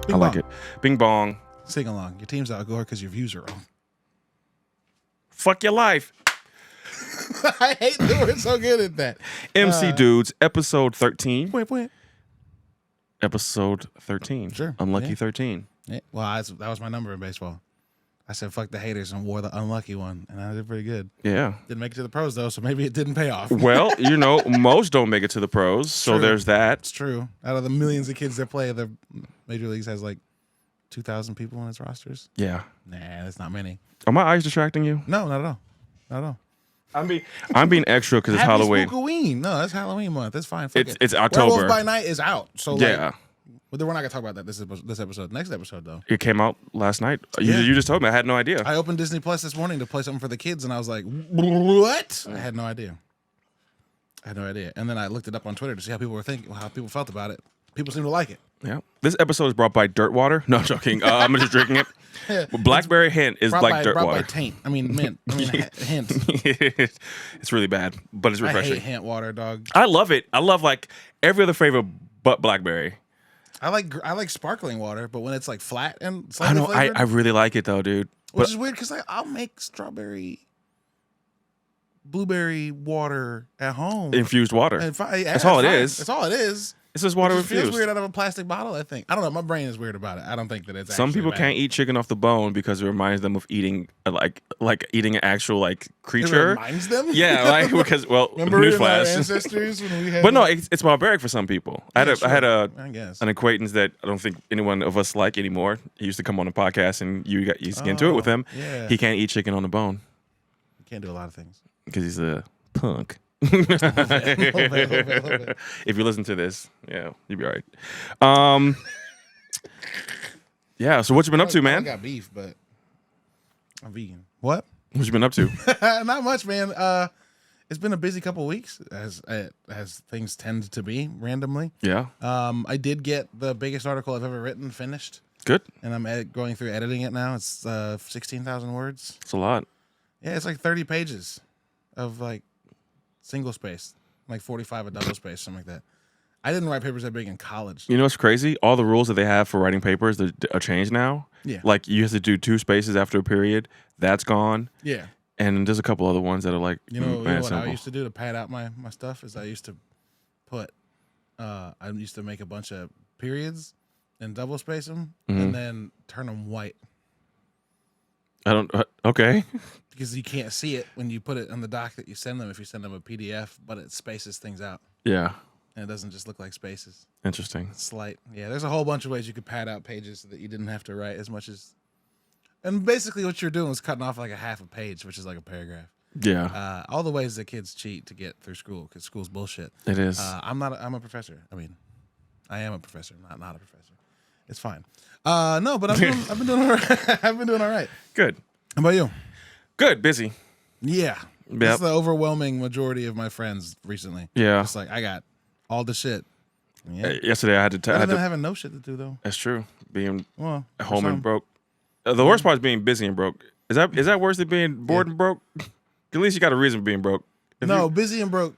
Bing I like bong. it. Bing bong. Sing along. Your team's outgoing because your views are wrong. Fuck your life. I hate that we're so good at that. MC Dudes, episode 13. Point. Episode 13. Sure. Unlucky Yeah. 13. Yeah. Well, that was my number in baseball. I said, fuck the haters and wore the unlucky one. And I did pretty good. Yeah. Didn't make it to the pros, though, so maybe it didn't pay off. Well, most don't make it to the pros, so True. there's that. It's true. Out of the millions of kids that play, the Major Leagues has like 2,000 people on its rosters. Yeah. Nah, that's not many. Are my eyes distracting you? No, not at all. Not at all. I'm being extra because it's Happy Halloween. Spookoween. No, that's Halloween month. That's fine. Fuck It's October. Werewolf by Night is out. So Yeah. But we're not gonna talk about that this episode. Next episode though. It came out last night. Yeah. You just told me. I had no idea. I opened Disney Plus this morning to play something for the kids, and I was like, "What?" I had no idea. And then I looked it up on Twitter to see how people were thinking, how people felt about it. People seem to like it. Yeah. This episode is brought by Dirt Water. No, I'm joking. I'm just drinking it. Blackberry Hint is like Dirt brought Water. by Taint. I mean, mint. Hint. It's really bad, but it's refreshing. I hate Hint water, dog. I love it. I love like every other flavor but blackberry. I like sparkling water, but when it's like flat and I slightly know. flavored, I really like it though, dude. which is weird because I'll make strawberry, blueberry water at home. Infused water. And That's all it is. That's all it is. It's just water It just feels infused. weird out of a plastic bottle, I think. I don't know. My brain is weird about it. I don't think that it's Some actually people bad. can't eat chicken off the bone because it reminds them of eating like eating an actual like It creature. reminds them? Yeah, like because Remember in our newsflash. ancestors when we had But no, it's barbaric for some people. I had I guess. an acquaintance that I don't think anyone of us like anymore. He used to come on the podcast, and you used to get into it with him. Yeah. He can't eat chicken on the bone You can't do a lot of things. because he's a punk. Little bit. If you listen to this, yeah, you'll be all right. Yeah. So what you been up to, I man? got beef, but I'm vegan. What? What you been up to? Not much, man. It's been a busy couple of weeks, as things tend to be randomly. Yeah. I did get the biggest article I've ever written finished, Good. and I'm going through editing it now. It's 16,000 words. It's a lot. Yeah, it's like 30 pages of like single space, like 45 a double space, something like that. I didn't write papers that big in college. You know what's crazy? All the rules that they have for writing papers are changed now. Yeah. Like you have to do 2 spaces after a period. That's gone. Yeah. And there's a couple other ones that are like, You know what I simple. used to do to pad out my stuff is I used to put, I used to make a bunch of periods and double space them and then turn them white. I don't. Okay. Because you can't see it when you put it on the doc that you send them if you send them a PDF, but it spaces things out. Yeah. And it doesn't just look like spaces. Interesting. It's slight. Yeah, there's a whole bunch of ways you could pad out pages so that you didn't have to write as much as... And basically what you're doing is cutting off like a half a page, which is like a paragraph. Yeah. All the ways that kids cheat to get through school, because school's bullshit. It is. I'm a professor. I mean, I am a professor, not a professor. It's fine. No, but I've been doing all right. I've been doing all right. Good. How about you? Good. Busy. Yeah. Yep. That's the overwhelming majority of my friends recently. Yeah. It's like I got all the shit. Yeah. Yesterday I had to. Other than having no shit to do though. That's true. Being Well, at home some. and broke. The worst part is being busy and broke. Is that worse than being bored and broke? At least you got a reason for being broke. Busy and broke.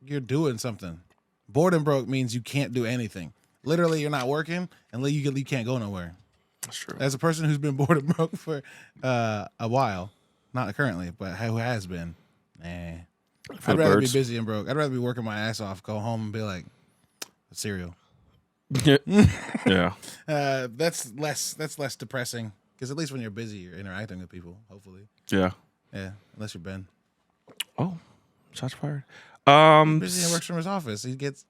You're doing something. Bored and broke means you can't do anything. Literally, you're not working, and you can't go nowhere. That's true. As a person who's been bored and broke for a while, not currently, but who has been, I'd rather be busy and broke. I'd rather be working my ass off, go home and be like, cereal. Yeah. That's less depressing because at least when you're busy, you're interacting with people. Hopefully, Yeah. yeah. Unless you're Ben, Oh, shots fired. busy and works from his office. He gets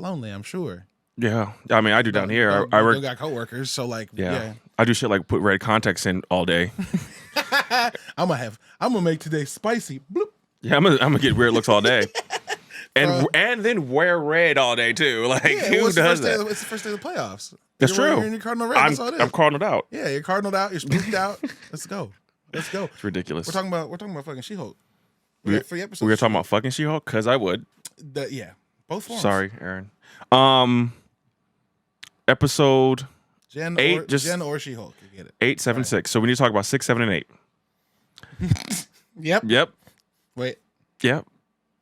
lonely. I'm sure. Yeah. I mean, I do down here. I work. Still got coworkers, so like, Yeah. I do shit like put red contacts in all day. I'm gonna make today spicy. Bloop. Yeah, I'm gonna get weird looks all day. And then wear red all day too. Like who does that? It's the first day of the playoffs. That's true. You're in your cardinal red. That's all it is. I'm cardinaled out. Yeah, you're cardinaled out. You're spooked out. Let's go. It's ridiculous. We're talking about fucking She-Hulk. We We got 3 episodes. we were talking about fucking She-Hulk because I would. Yeah, both forms. Sorry, Aaron. Episode Jen 8, Jen or She-Hulk. You get it. 8, 7, 6. So we need to talk about 6, 7, and 8. Yep. Yep. Wait. Yep.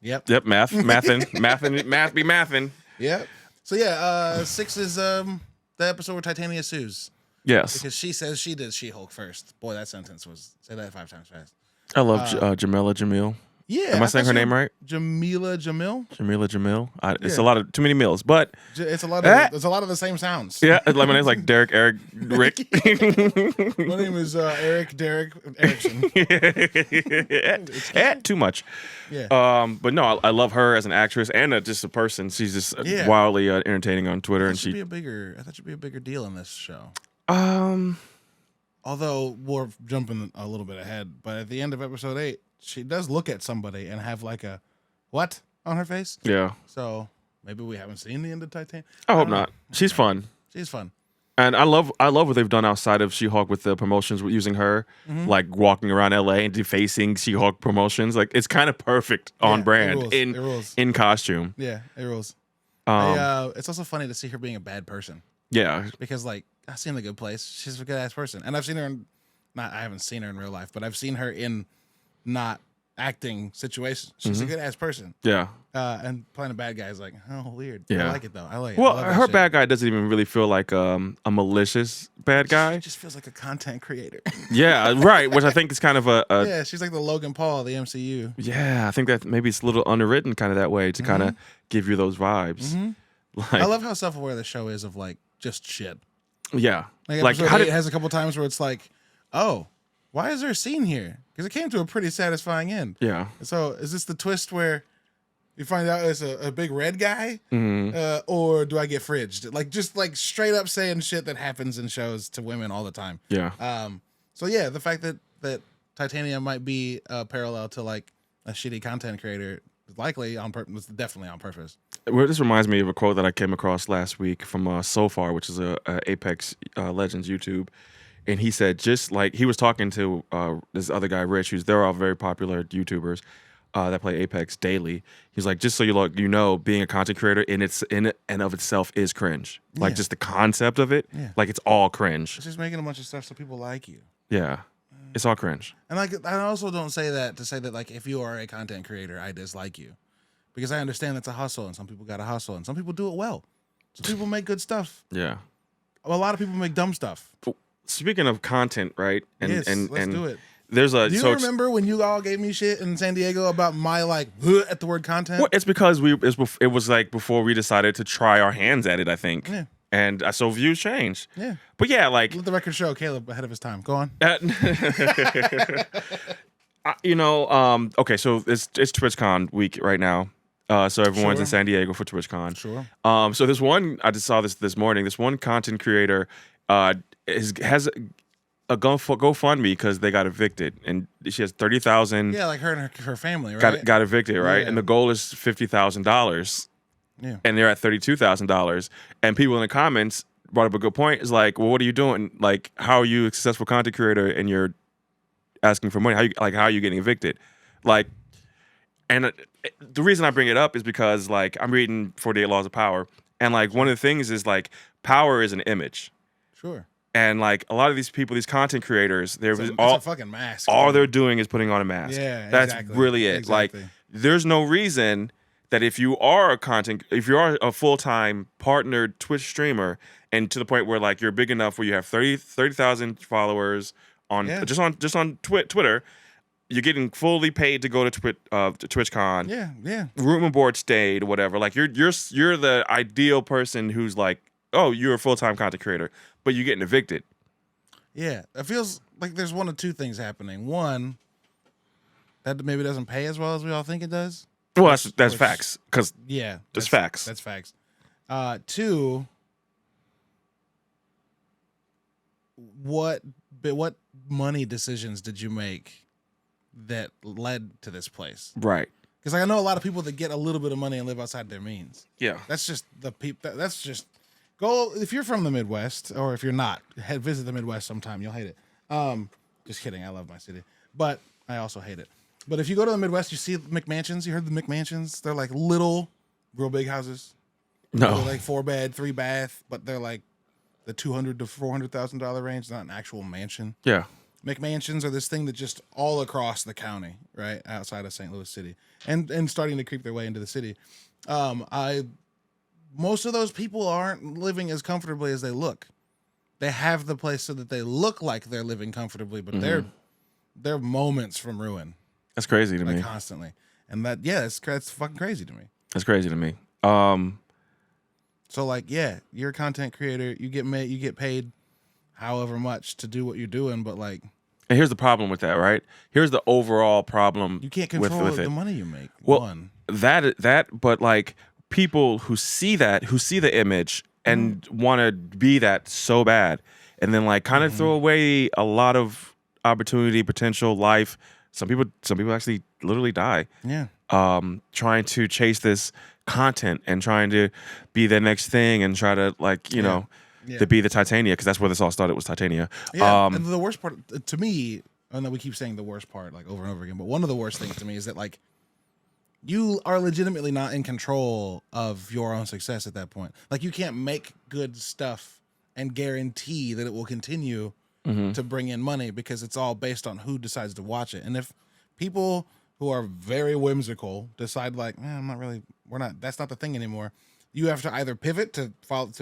Yep. Yep. Math be mathin'. Yep. So yeah, 6 is the the episode where Titania sues. Yes. Because she says she did She-Hulk first. Boy, that sentence was... Say that 5 times fast. I love Jamila Jamil. Yeah. Am I saying her name right? Jamila Jamil? Jamila Jamil. It's a lot of... Too many meals, but... It's a lot of the same sounds. Yeah. Like my name's like Derek, Eric, Rick. My name is Eric Derek Erickson. Too much. Yeah. But no, I love her as an actress and just a person. She's just wildly entertaining on Twitter. I thought she'd be a bigger deal in this show. Although we're jumping a little bit ahead, but at the end of episode 8, she does look at somebody and have like a what on her face. Yeah. So maybe we haven't seen the end of Titania. I hope not. She's fun. She's fun. And I love what they've done outside of She-Hulk with the promotions using her, like walking around LA and defacing She-Hulk promotions. Like it's kind of perfect on brand in costume. Yeah, it rules. It's also funny to see her being a bad person. Yeah, because like I've seen The Good Place. She's a good ass person, and I've seen her I haven't seen her in real life, but I've seen her in not acting situations. She's a good ass person. Yeah. And playing a bad guy is like, oh, weird. Yeah. I like it though. I like it. Well, her bad guy doesn't even really feel like a malicious bad guy. She just feels like a content creator. Yeah, right. Which I think is kind of a yeah. She's like the Logan Paul of the MCU. Yeah, I think that maybe it's a little underwritten kind of that way to kind of give you those vibes. Like, I love how self-aware the show is of like just shit. Yeah. Like it has a couple times where it's like, oh, why is there a scene here? Because it came to a pretty satisfying end. Yeah. So is this the twist where you find out it's a big red guy, or do I get fridged? Like just like straight up saying shit that happens in shows to women all the time. Yeah. So yeah, the fact that Titania might be parallel to like a shitty content creator is likely on purpose. Was definitely on purpose. Well, this reminds me of a quote that I came across last week from So Far, which is a Apex Legends YouTube. And he said, just like he was talking to this other guy, Rich, they're all very popular YouTubers that play Apex daily. He's like, just so you know, being a content creator in and of itself is cringe. Like just the concept of it, like it's all cringe. It's just making a bunch of stuff so people like you. Yeah, it's all cringe. And like, I also don't say that to say that like if you are a content creator, I dislike you, because I understand that's a hustle, and some people got to hustle, and some people do it well. Some people make good stuff. Yeah, a lot of people make dumb stuff. Speaking of content, right? Let's do it. There's a. Do you remember when you all gave me shit in San Diego about my like at the word content? Well, it's because it was like before we decided to try our hands at it, I think. Yeah. And so views changed. Yeah. But yeah, like let the record show Caleb ahead of his time. Go on. Okay, so it's TwitchCon week right now. So everyone's in San Diego for TwitchCon. Sure. So this one, I just saw this morning. This one content creator has a GoFundMe because they got evicted, and she has 30,000. Yeah, like her and her family, right? Got evicted, right? Yeah. And the goal is $50,000. Yeah. And they're at $32,000. And people in the comments brought up a good point. Is like, well, what are you doing? Like, how are you a successful content creator and you're asking for money? How are you getting evicted? Like, and the reason I bring it up is because like I'm reading 48 Laws of Power, and like one of the things is like power is an image. Sure. And like a lot of these people, these content creators, it's a fucking mask. All they're doing is putting on a mask. Yeah, that's exactly. really it. Exactly. Like, there's no reason that if you are a full-time partnered Twitch streamer, and to the point where like you're big enough where you have 30,000 followers on just on Twitter, you're getting fully paid to go to TwitchCon. Yeah. Room and board stayed, whatever. Like you're the ideal person who's like, oh, you're a full-time content creator, but you're getting evicted. Yeah, it feels like there's one of two things happening. One, that maybe doesn't pay as well as we all think it does. Well, that's facts. Because that's facts. That's facts. Two, what money decisions did you make that led to this place? Right. Because I know a lot of people that get a little bit of money and live outside their means. Yeah. That's just the people. That's just go. If you're from the Midwest, or if you're not, visit the Midwest sometime. You'll hate it. Just kidding. I love my city, but I also hate it. But if you go to the Midwest, you see McMansions. You heard the McMansions? They're like little, real big houses. No. They're like 4-bed, 3-bath, but they're like the $200,000 to $400,000 range. Not an actual mansion. Yeah. McMansions are this thing that just all across the county, right outside of St. Louis City, and starting to creep their way into the city. I most of those people aren't living as comfortably as they look. They have the place so that they look like they're living comfortably, but they're moments from ruin. That's crazy to me. Constantly. And that's fucking crazy to me. That's crazy to me. So like, yeah, you're a content creator. You get paid however much to do what you're doing, but like, and here's the problem with that, right? Here's the overall problem. You can't control with the money you make. Well, but like people who see the image and want to be that so bad, and then like kind of throw away a lot of opportunity, potential, life. Some people actually literally die. Yeah. Trying to chase this content and trying to be the next thing and try to like, you know, to be the Titania, because that's where this all started, was Titania. Yeah. And the worst part to me, I know we keep saying the worst part like over and over again, but one of the worst things to me is that like you are legitimately not in control of your own success at that point. Like you can't make good stuff and guarantee that it will continue to bring in money, because it's all based on who decides to watch it. And if people who are very whimsical decide like, that's not the thing anymore, you have to either pivot to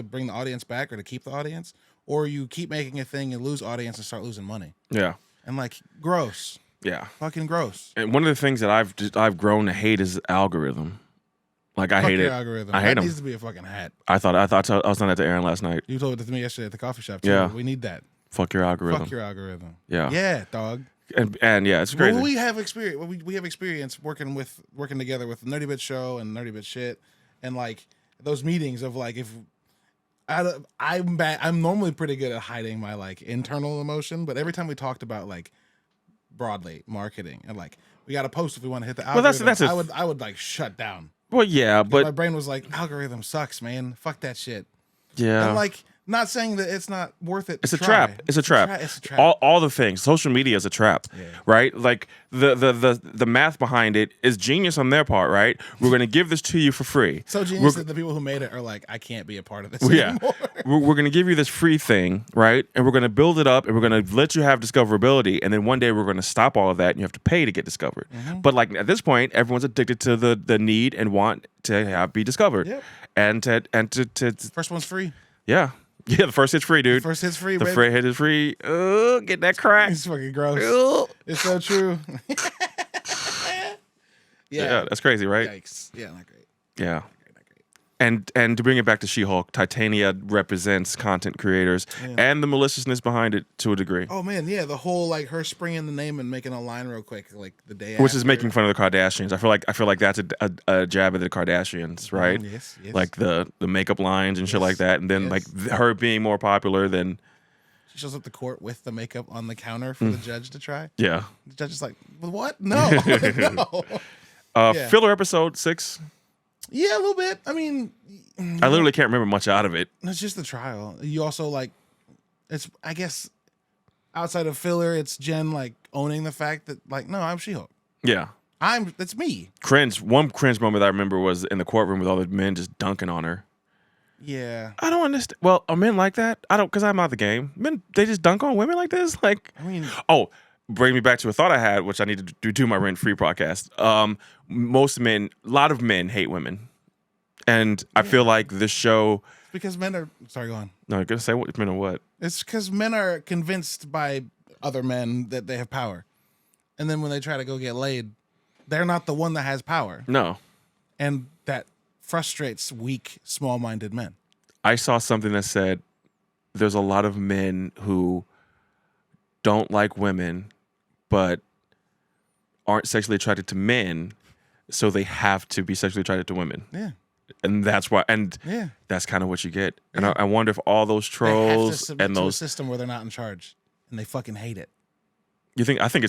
bring the audience back or to keep the audience, or you keep making a thing and lose audience and start losing money. Yeah. And like, gross. Yeah. Fucking gross. And one of the things that I've grown to hate is algorithm. Like I hate it. Algorithm. I hate them. Needs to be a fucking hat. I was telling that to Aaron last night. You told it to me yesterday at the coffee shop too. Yeah. We need that. Fuck your algorithm. Fuck your algorithm. Yeah. Yeah, dog. And yeah, it's crazy. Well, we have experience. We have experience working together with the Nerdy Bit Show and Nerdy Bit Shit, and like those meetings of like, if I'm normally pretty good at hiding my like internal emotion, but every time we talked about like broadly marketing and like we got to post if we want to hit the algorithm, I would like shut down. Well, yeah, but my brain was like, algorithm sucks, man. Fuck that shit. Yeah. And like, not saying that it's not worth it. It's a trap. It's a trap. All the things. Social media is a trap, right? Like the math behind it is genius on their part, right? We're gonna give this to you for free. So genius that the people who made it are like, I can't be a part of this anymore. We're gonna give you this free thing, right? And we're gonna build it up, and we're gonna let you have discoverability, and then one day we're gonna stop all of that, and you have to pay to get discovered. But like at this point, everyone's addicted to the need and want to be discovered. Yep. And to first one's free. Yeah. Yeah, the first hit's free, dude. First hit's free, the baby. first hit is free. Get that crack. It's fucking gross. It's so true. Yeah, that's crazy, right? Yikes. Yeah, not great. Yeah. Not great. And to bring it back to She-Hulk, Titania represents content creators and the maliciousness behind it to a degree. Oh man, yeah, the whole like her springing the name and making a line real quick, like the day which after. Is making fun of the Kardashians. I feel like that's a jab at the Kardashians, right? Yes. Like the makeup lines and shit like that, and then like her being more popular than. She shows up to court with the makeup on the counter for the judge to try. Yeah. The judge is like, what? No, no. Filler episode 6. Yeah, a little bit. I mean, I literally can't remember much out of it. It's just the trial. You also like, it's, I guess, outside of filler, it's Jen like owning the fact that like, no, I'm She-Hulk. Yeah. It's me. One cringe moment I remember was in the courtroom with all the men just dunking on her. Yeah. I don't understand. Well, are men like that? Because I'm out the game. Men, they just dunk on women like this? Like, I mean, bring me back to a thought I had, which I need to do my rent-free podcast. A lot of men hate women. And I feel like this show... It's because men are... Sorry, go on. No, you're going to say what men are what? It's because men are convinced by other men that they have power. And then when they try to go get laid, they're not the one that has power. No. And that frustrates weak, small-minded men. I saw something that said there's a lot of men who don't like women but aren't sexually attracted to men, so they have to be sexually attracted to women. Yeah. And that's why, that's kind of what you get. And I wonder if all those trolls they have to submit and to those a system where they're not in charge, and they fucking hate it. You think? I think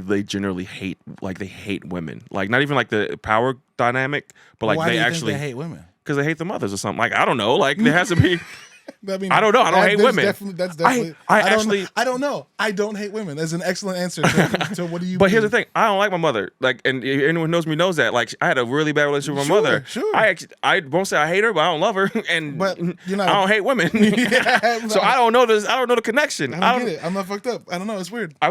they generally hate, like they hate women, like not even like the power dynamic, but like why they do you actually think they hate women because they hate the mothers or something. Like I don't know. Like there has to be. I mean, I don't know. I don't hate women. That's definitely. I don't know. I don't hate women. That's an excellent answer to what do you? But here's the thing. I don't like my mother. Like, and anyone who knows me knows that. Like, I had a really bad relationship with my mother. Sure. I won't say I hate her, but I don't love her. And but you know, I don't hate women. So I don't know this. I don't know the connection. I don't get it. I'm not fucked up. I don't know. It's weird. I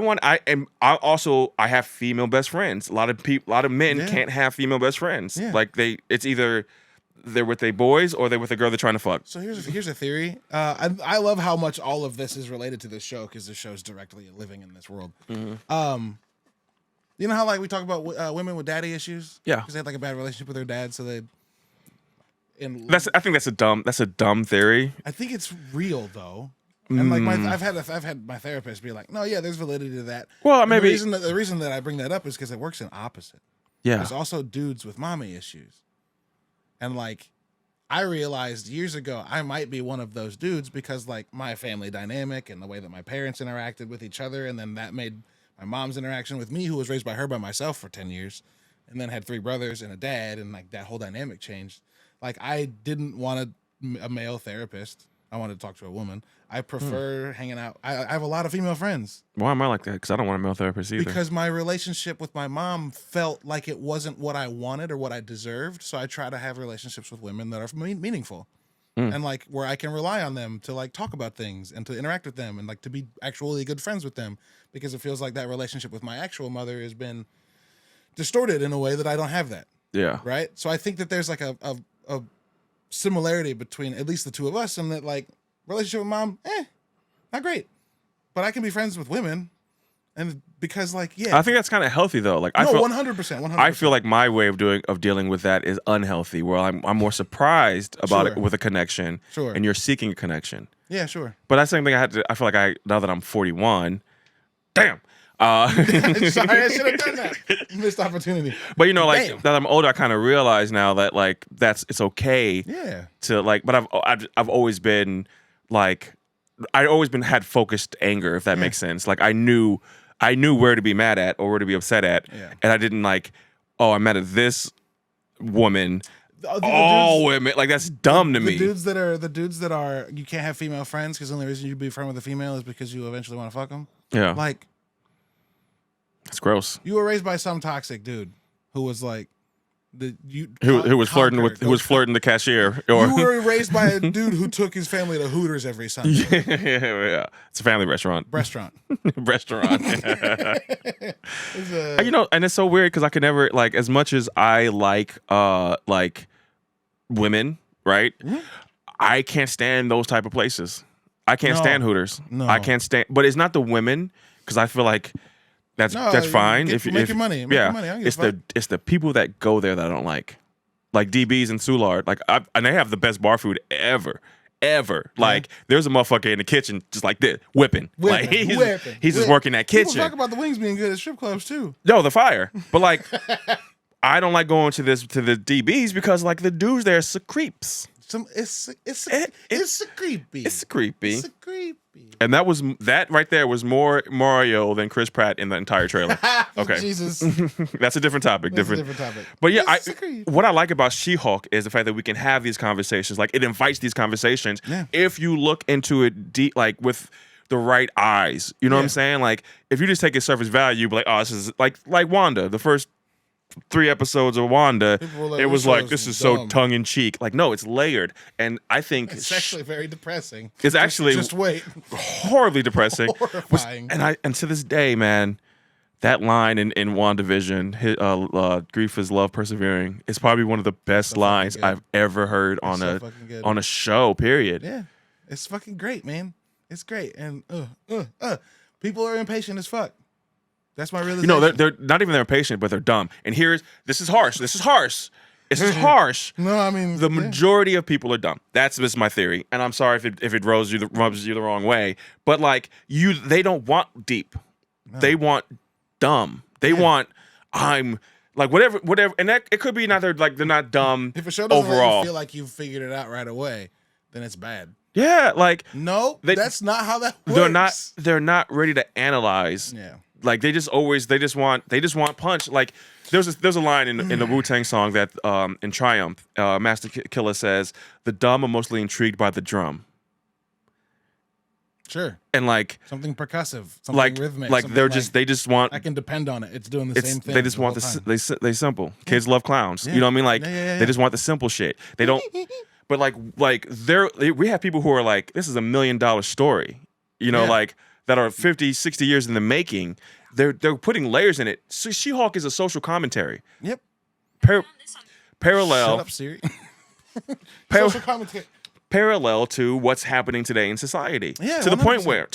have female best friends. A lot of men can't have female best friends. Yeah. Like it's either they're with their boys or they're with a girl they're trying to fuck. So here's a theory. I love how much all of this is related to this show because this show is directly living in this world. Mm-hmm. You know how like we talk about women with daddy issues? Yeah, because they had like a bad relationship with their dad, so they. I think that's a dumb theory. I think it's real though. And like I've had my therapist be like, no, yeah, there's validity to that. Well, and maybe the reason that I bring that up is because it works in opposite. Yeah, there's also dudes with mommy issues, and like I realized years ago I might be one of those dudes because like my family dynamic and the way that my parents interacted with each other, and then that made my mom's interaction with me, who was raised by her by myself for 10 years, and then had 3 brothers and a dad, and like that whole dynamic changed. Like I didn't want a male therapist. I wanted to talk to a woman. I prefer hanging out. I have a lot of female friends. Why am I like that? Because I don't want a male therapist either. Because my relationship with my mom felt like it wasn't what I wanted or what I deserved. So I try to have relationships with women that are meaningful. And like where I can rely on them to like talk about things and to interact with them and like to be actually good friends with them. Because it feels like that relationship with my actual mother has been distorted in a way that I don't have that. Yeah. Right? So I think that there's like a similarity between at least the two of us, and that like relationship with mom, not great, but I can be friends with women, and because like I think that's kind of healthy though. Like I feel 100%. I feel like my way of dealing with that is unhealthy, where I'm more surprised about it with a connection, and you're seeking a connection. Yeah, sure. But that's something I feel like now that I'm 41, damn. Sorry, I should have done that. Missed opportunity. But you know, like now that I'm older, I kind of realize now that like it's okay. Yeah. To like, but I've always been like, had focused anger, if that makes sense. Like I knew where to be mad at or where to be upset at, and I didn't like, oh, I'm mad at this woman. All women, like that's dumb to me. The dudes that are you can't have female friends because the only reason you be a friend with a female is because you eventually want to fuck them. Yeah. Like. It's gross. You were raised by some toxic dude who was like who was flirting the cashier. Or you were raised by a dude who took his family to Hooters every Sunday. Yeah. It's a family restaurant. Restaurant. You know, and it's so weird because I could never like as much as I like women, right? Mm-hmm. I can't stand those type of places. I can't stand Hooters. No. I can't stand, but it's not the women because I feel like. That's fine. If your money, it's the people that go there that I don't like DB's and Soulard. Like, and they have the best bar food ever. Like, there's a motherfucker in the kitchen just like this, whipping. Like he's just working that kitchen. People talk about the wings being good at strip clubs too. No, the fire. But like, I don't like going to the DB's because like the dudes there are creeps. It's a creepy. And that right there was more Mario than Chris Pratt in the entire trailer. Okay, Jesus, that's a different topic. Different topic. But yeah, what I like about She-Hulk is the fact that we can have these conversations. Like it invites these conversations if you look into it deep, like with the right eyes. You know what I'm saying? Like if you just take its surface value, be like, oh, this is like Wanda, the first 3 episodes of Wanda, it was like, this is so tongue-in-cheek. Like, no, it's layered. And I think... It's actually very depressing. It's actually... Just wait. Horribly depressing. Horrifying. And to this day, man, that line in WandaVision, grief is love persevering, is probably one of the best lines I've ever heard on a show, period. Yeah. It's fucking great, man. It's great. And people are impatient as fuck. That's my realization. You know, they're not even they're impatient, but they're dumb. And this is harsh. This is harsh. No, I mean the majority of people are dumb. This is my theory. And I'm sorry if it rubs you the wrong way. But like they don't want deep. No. They want dumb. They want I'm like whatever. And that it could be not they're not dumb. If a show doesn't overall feel like you figured it out right away, then it's bad. Yeah, like no, that's not how that works. They're not ready to analyze. Yeah. Like they just want punch. Like there's a line in the Wu-Tang song that in Triumph, Master Killer says, "The dumb are mostly intrigued by the drum." Sure. And like something percussive, something rhythmic. Like they just want. I can depend on it. It's doing the same thing. They just want they simple. Kids love clowns. Yeah. You know what I mean? Like they just want the simple shit. They don't. But like we have people who are like, this is $1 million story. You know, like. That are 50, 60 years in the making, they're putting layers in it. So She-Hulk is a social commentary. Yep. Parallel. Shut up, Siri. Social commentary. Parallel to what's happening today in society. Yeah, to the point where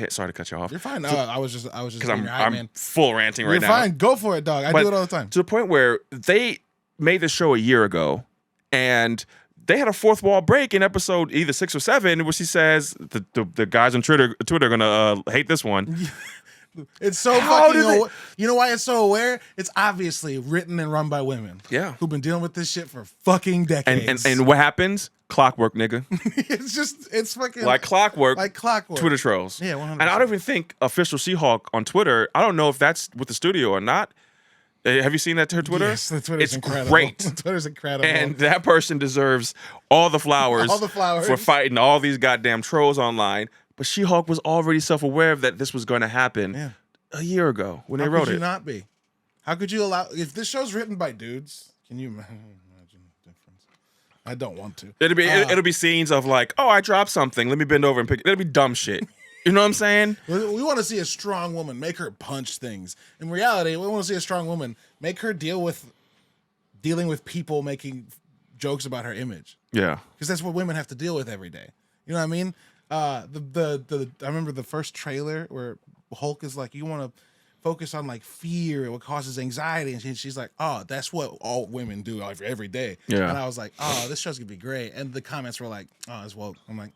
sorry to cut you off. You're fine. I was just because I'm full ranting right now. You're fine. Go for it, dog. I do it all the time. To the point where they made this show a year ago, and they had a fourth wall break in episode either 6 or 7, where she says the guys on Twitter are gonna hate this one. It's so fucking. You know why it's so aware? It's obviously written and run by women. Yeah, who've been dealing with this shit for fucking decades. And what happens? Clockwork, nigga. it's fucking like clockwork. Like clockwork. Twitter trolls. Yeah, 100%. And I don't even think official She-Hulk on Twitter. I don't know if that's with the studio or not. Have you seen that to her Twitter? Yes, the Twitter's incredible. Great. The Twitter's incredible. And that person deserves all the flowers. All the flowers for fighting all these goddamn trolls online. But She-Hulk was already self-aware of that this was going to happen a year ago when they wrote it. How could you not be? How could you allow? If this show's written by dudes, can you imagine the difference? I don't want to. It'll be scenes of like, oh, I dropped something. Let me bend over and pick it. It'll be dumb shit. You know what I'm saying? We want to see a strong woman. Make her punch things. In reality, we want to see a strong woman. Make her dealing with people making jokes about her image. Yeah, because that's what women have to deal with every day. You know what I mean? I remember the first trailer where Hulk is like, you want to focus on like fear and what causes anxiety, and she's like, oh, that's what all women do every day. Yeah. And I was like, oh, this show's gonna be great. And the comments were like, oh, it's woke. I'm like,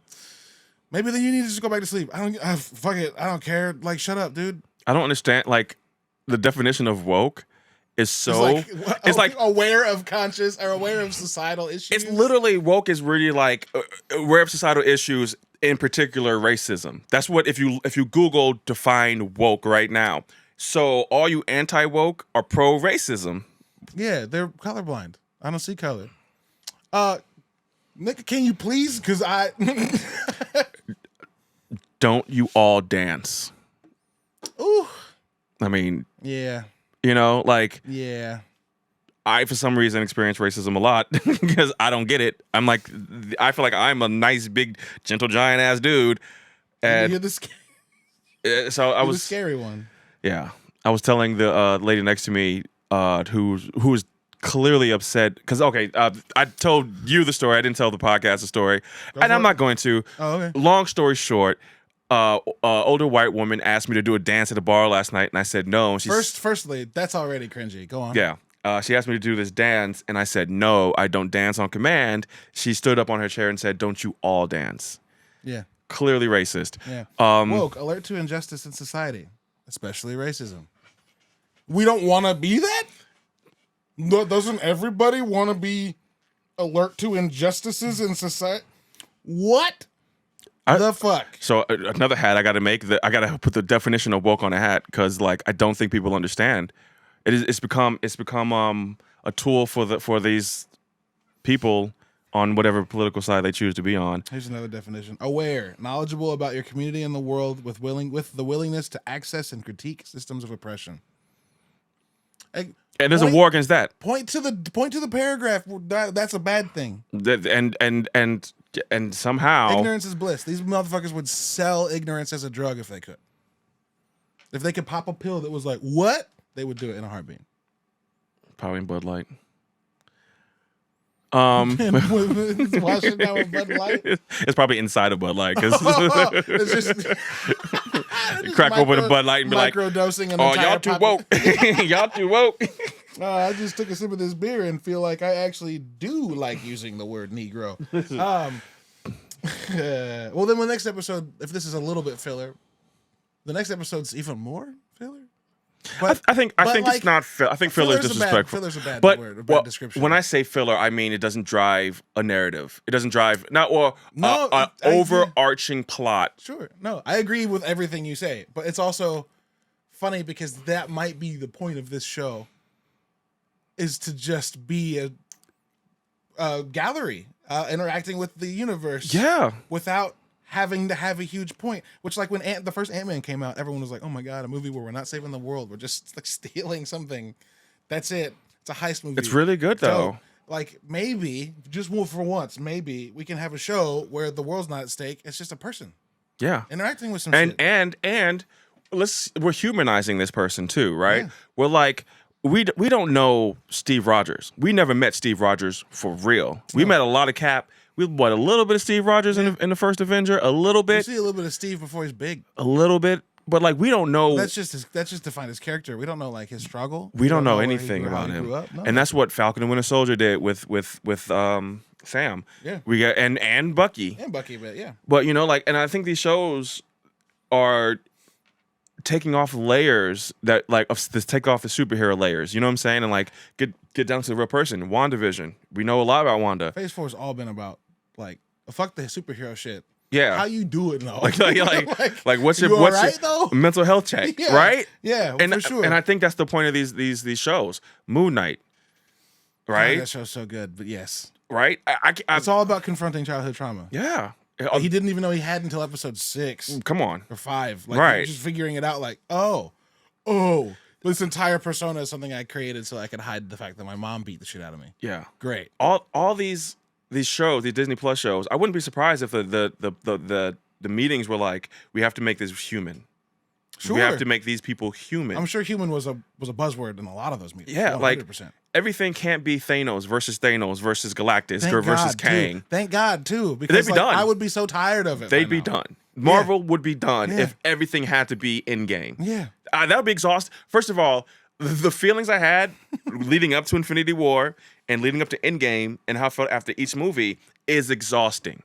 maybe then you need to just go back to sleep. Fuck it. I don't care. Like, shut up, dude. I don't understand. Like, the definition of woke is so. It's like aware of conscious or aware of societal issues. It's literally woke is really like aware of societal issues, in particular racism. That's what if you Google define woke right now. So all you anti-woke are pro-racism. Yeah, they're colorblind. I don't see color. Nick, can you please? Because I don't you all dance? Ooh. I mean, yeah. You know, like, yeah. I, for some reason, experience racism a lot because I don't get it. I'm like, I feel like I'm a nice, big, gentle, giant ass dude. And you're the the scary one. Yeah. I was telling the lady next to me who was clearly upset because, I told you the story. I didn't tell the podcast the story. I'm not going to. Oh, okay. Long story short, older white woman asked me to do a dance at a bar last night, and I said no. Firstly, that's already cringy. Go on. Yeah. She asked me to do this dance, and I said, no, I don't dance on command. She stood up on her chair and said, don't you all dance? Yeah. Clearly racist. Yeah. Woke, alert to injustice in society, especially racism. We don't want to be that? Doesn't everybody want to be alert to injustices in society? What the fuck? So another hat I got to make. I got to put the definition of woke on a hat because, like, I don't think people understand. It's become a tool for these people on whatever political side they choose to be on. Here's another definition: aware, knowledgeable about your community and the world, with the willingness to access and critique systems of oppression. And there's a war against that. Point to the paragraph. That's a bad thing. And somehow ignorance is bliss. These motherfuckers would sell ignorance as a drug if they could. If they could pop a pill that was like, what? They would do it in a heartbeat. Probably in Bud Light. Wash it down with Bud Light. It's probably inside of Bud Light because it's just crack open a Bud Light and be like, microdosing. "Oh, y'all too woke. Y'all too woke." I just took a sip of this beer and feel like I actually do like using the word Negro. Well, then the next episode, if this is a little bit filler, the next episode's even more filler. But I think like, it's not filler. I think filler is disrespectful. Filler's a bad word, a bad description. When I say filler, I mean it doesn't drive a narrative. It doesn't drive an overarching plot. Sure. No, I agree with everything you say, but it's also funny because that might be the point of this show, is to just be a gallery interacting with the universe. Yeah. Without having to have a huge point, which, like, when the first Ant-Man came out, everyone was like, oh my God, a movie where we're not saving the world. We're just like stealing something. That's it. It's a heist movie. It's really good, though. So, like, maybe, just for once, maybe we can have a show where the world's not at stake. It's just a person. Yeah. Interacting with some and shit. And we're humanizing this person too, right? Yeah. We're like, we don't know Steve Rogers. We never met Steve Rogers for real. We met a lot of Cap. We a little bit of Steve Rogers in the first Avenger, a little bit. You see a little bit of Steve before he's big. A little bit, but like we don't know. That's just to find his character. We don't know like his struggle. We don't know anything about him. No. And that's what Falcon and Winter Soldier did with Sam. Yeah. We got and Bucky. And Bucky, but yeah. But and I think these shows are taking off layers that take off the superhero layers. You know what I'm saying? And like get down to the real person. WandaVision. We know a lot about Wanda. Phase 4 has all been about like fuck the superhero shit. Yeah. How you do it though? Like what's your mental health check? Yeah. Right? Yeah, for sure. And I think that's the point of these shows. Moon Knight. Right? God, that show's so good, but yes. Right? It's all about confronting childhood trauma. Yeah. He didn't even know he had until episode 6. Come on. Or 5. Right. Just figuring it out like, oh, this entire persona is something I created so I could hide the fact that my mom beat the shit out of me. Yeah. Great. All these shows, these Disney Plus shows, I wouldn't be surprised if the meetings were like, we have to make this human. Sure. We have to make these people human. I'm sure human was a buzzword in a lot of those meetings. Yeah, 100%. like everything can't be Thanos versus Galactus versus Kang. Too. Thank God too, because they'd be done. I would be so tired of it. They'd be done. Marvel would be done if everything had to be in game. Yeah, that would be exhausting. First of all, the feelings I had leading up to Infinity War and leading up to Endgame and how I felt after each movie is exhausting.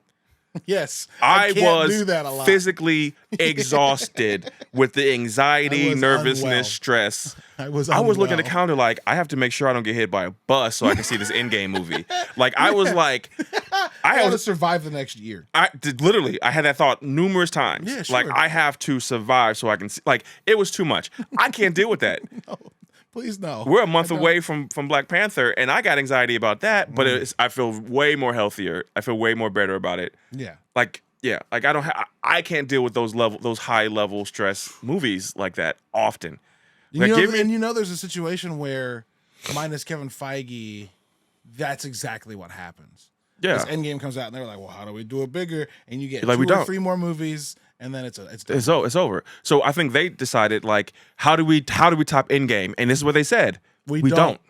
Yes, I was do that a lot. Physically exhausted with the anxiety, nervousness, stress. I was looking at the counter like, I have to make sure I don't get hit by a bus so I can see this Endgame movie. Like I was like, I had to survive the next year. I had that thought numerous times. Yeah, sure. Like I have to survive so I can see. Like it was too much. I can't deal with that. No. Please no. We're a month away from Black Panther, and I got anxiety about that. But I feel way more healthier. I feel way more better about it. Yeah. Like I can't deal with those high level stress movies like that often. There's a situation where, minus Kevin Feige, that's exactly what happens. Yeah. This Endgame comes out, and they're like, "Well, how do we do it bigger?" And you get like, 2 or 3 more movies. And then it's over. So I think they decided like, how do we top Endgame? And this is what they said: we don't.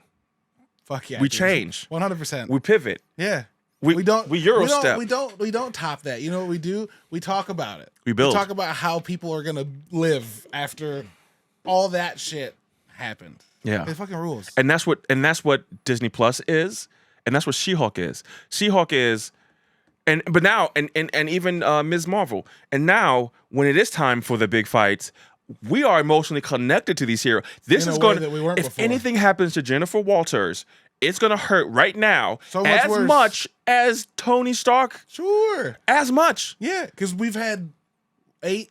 Fuck yeah, we change 100%. We pivot. Yeah, we don't. We Euro step. We don't top that. You know what we do? We talk about it. We build. We talk about how people are gonna live after all that shit happened. Yeah, it fucking rules. And that's what Disney Plus is, and that's what She-Hulk is. She-Hulk is. But now even Ms. Marvel. And now when it is time for the big fights, we are emotionally connected to these heroes. This is going to, if anything happens to Jennifer Walters, it's going to hurt right now much as Tony Stark. Sure. As much. Yeah, because we've had 8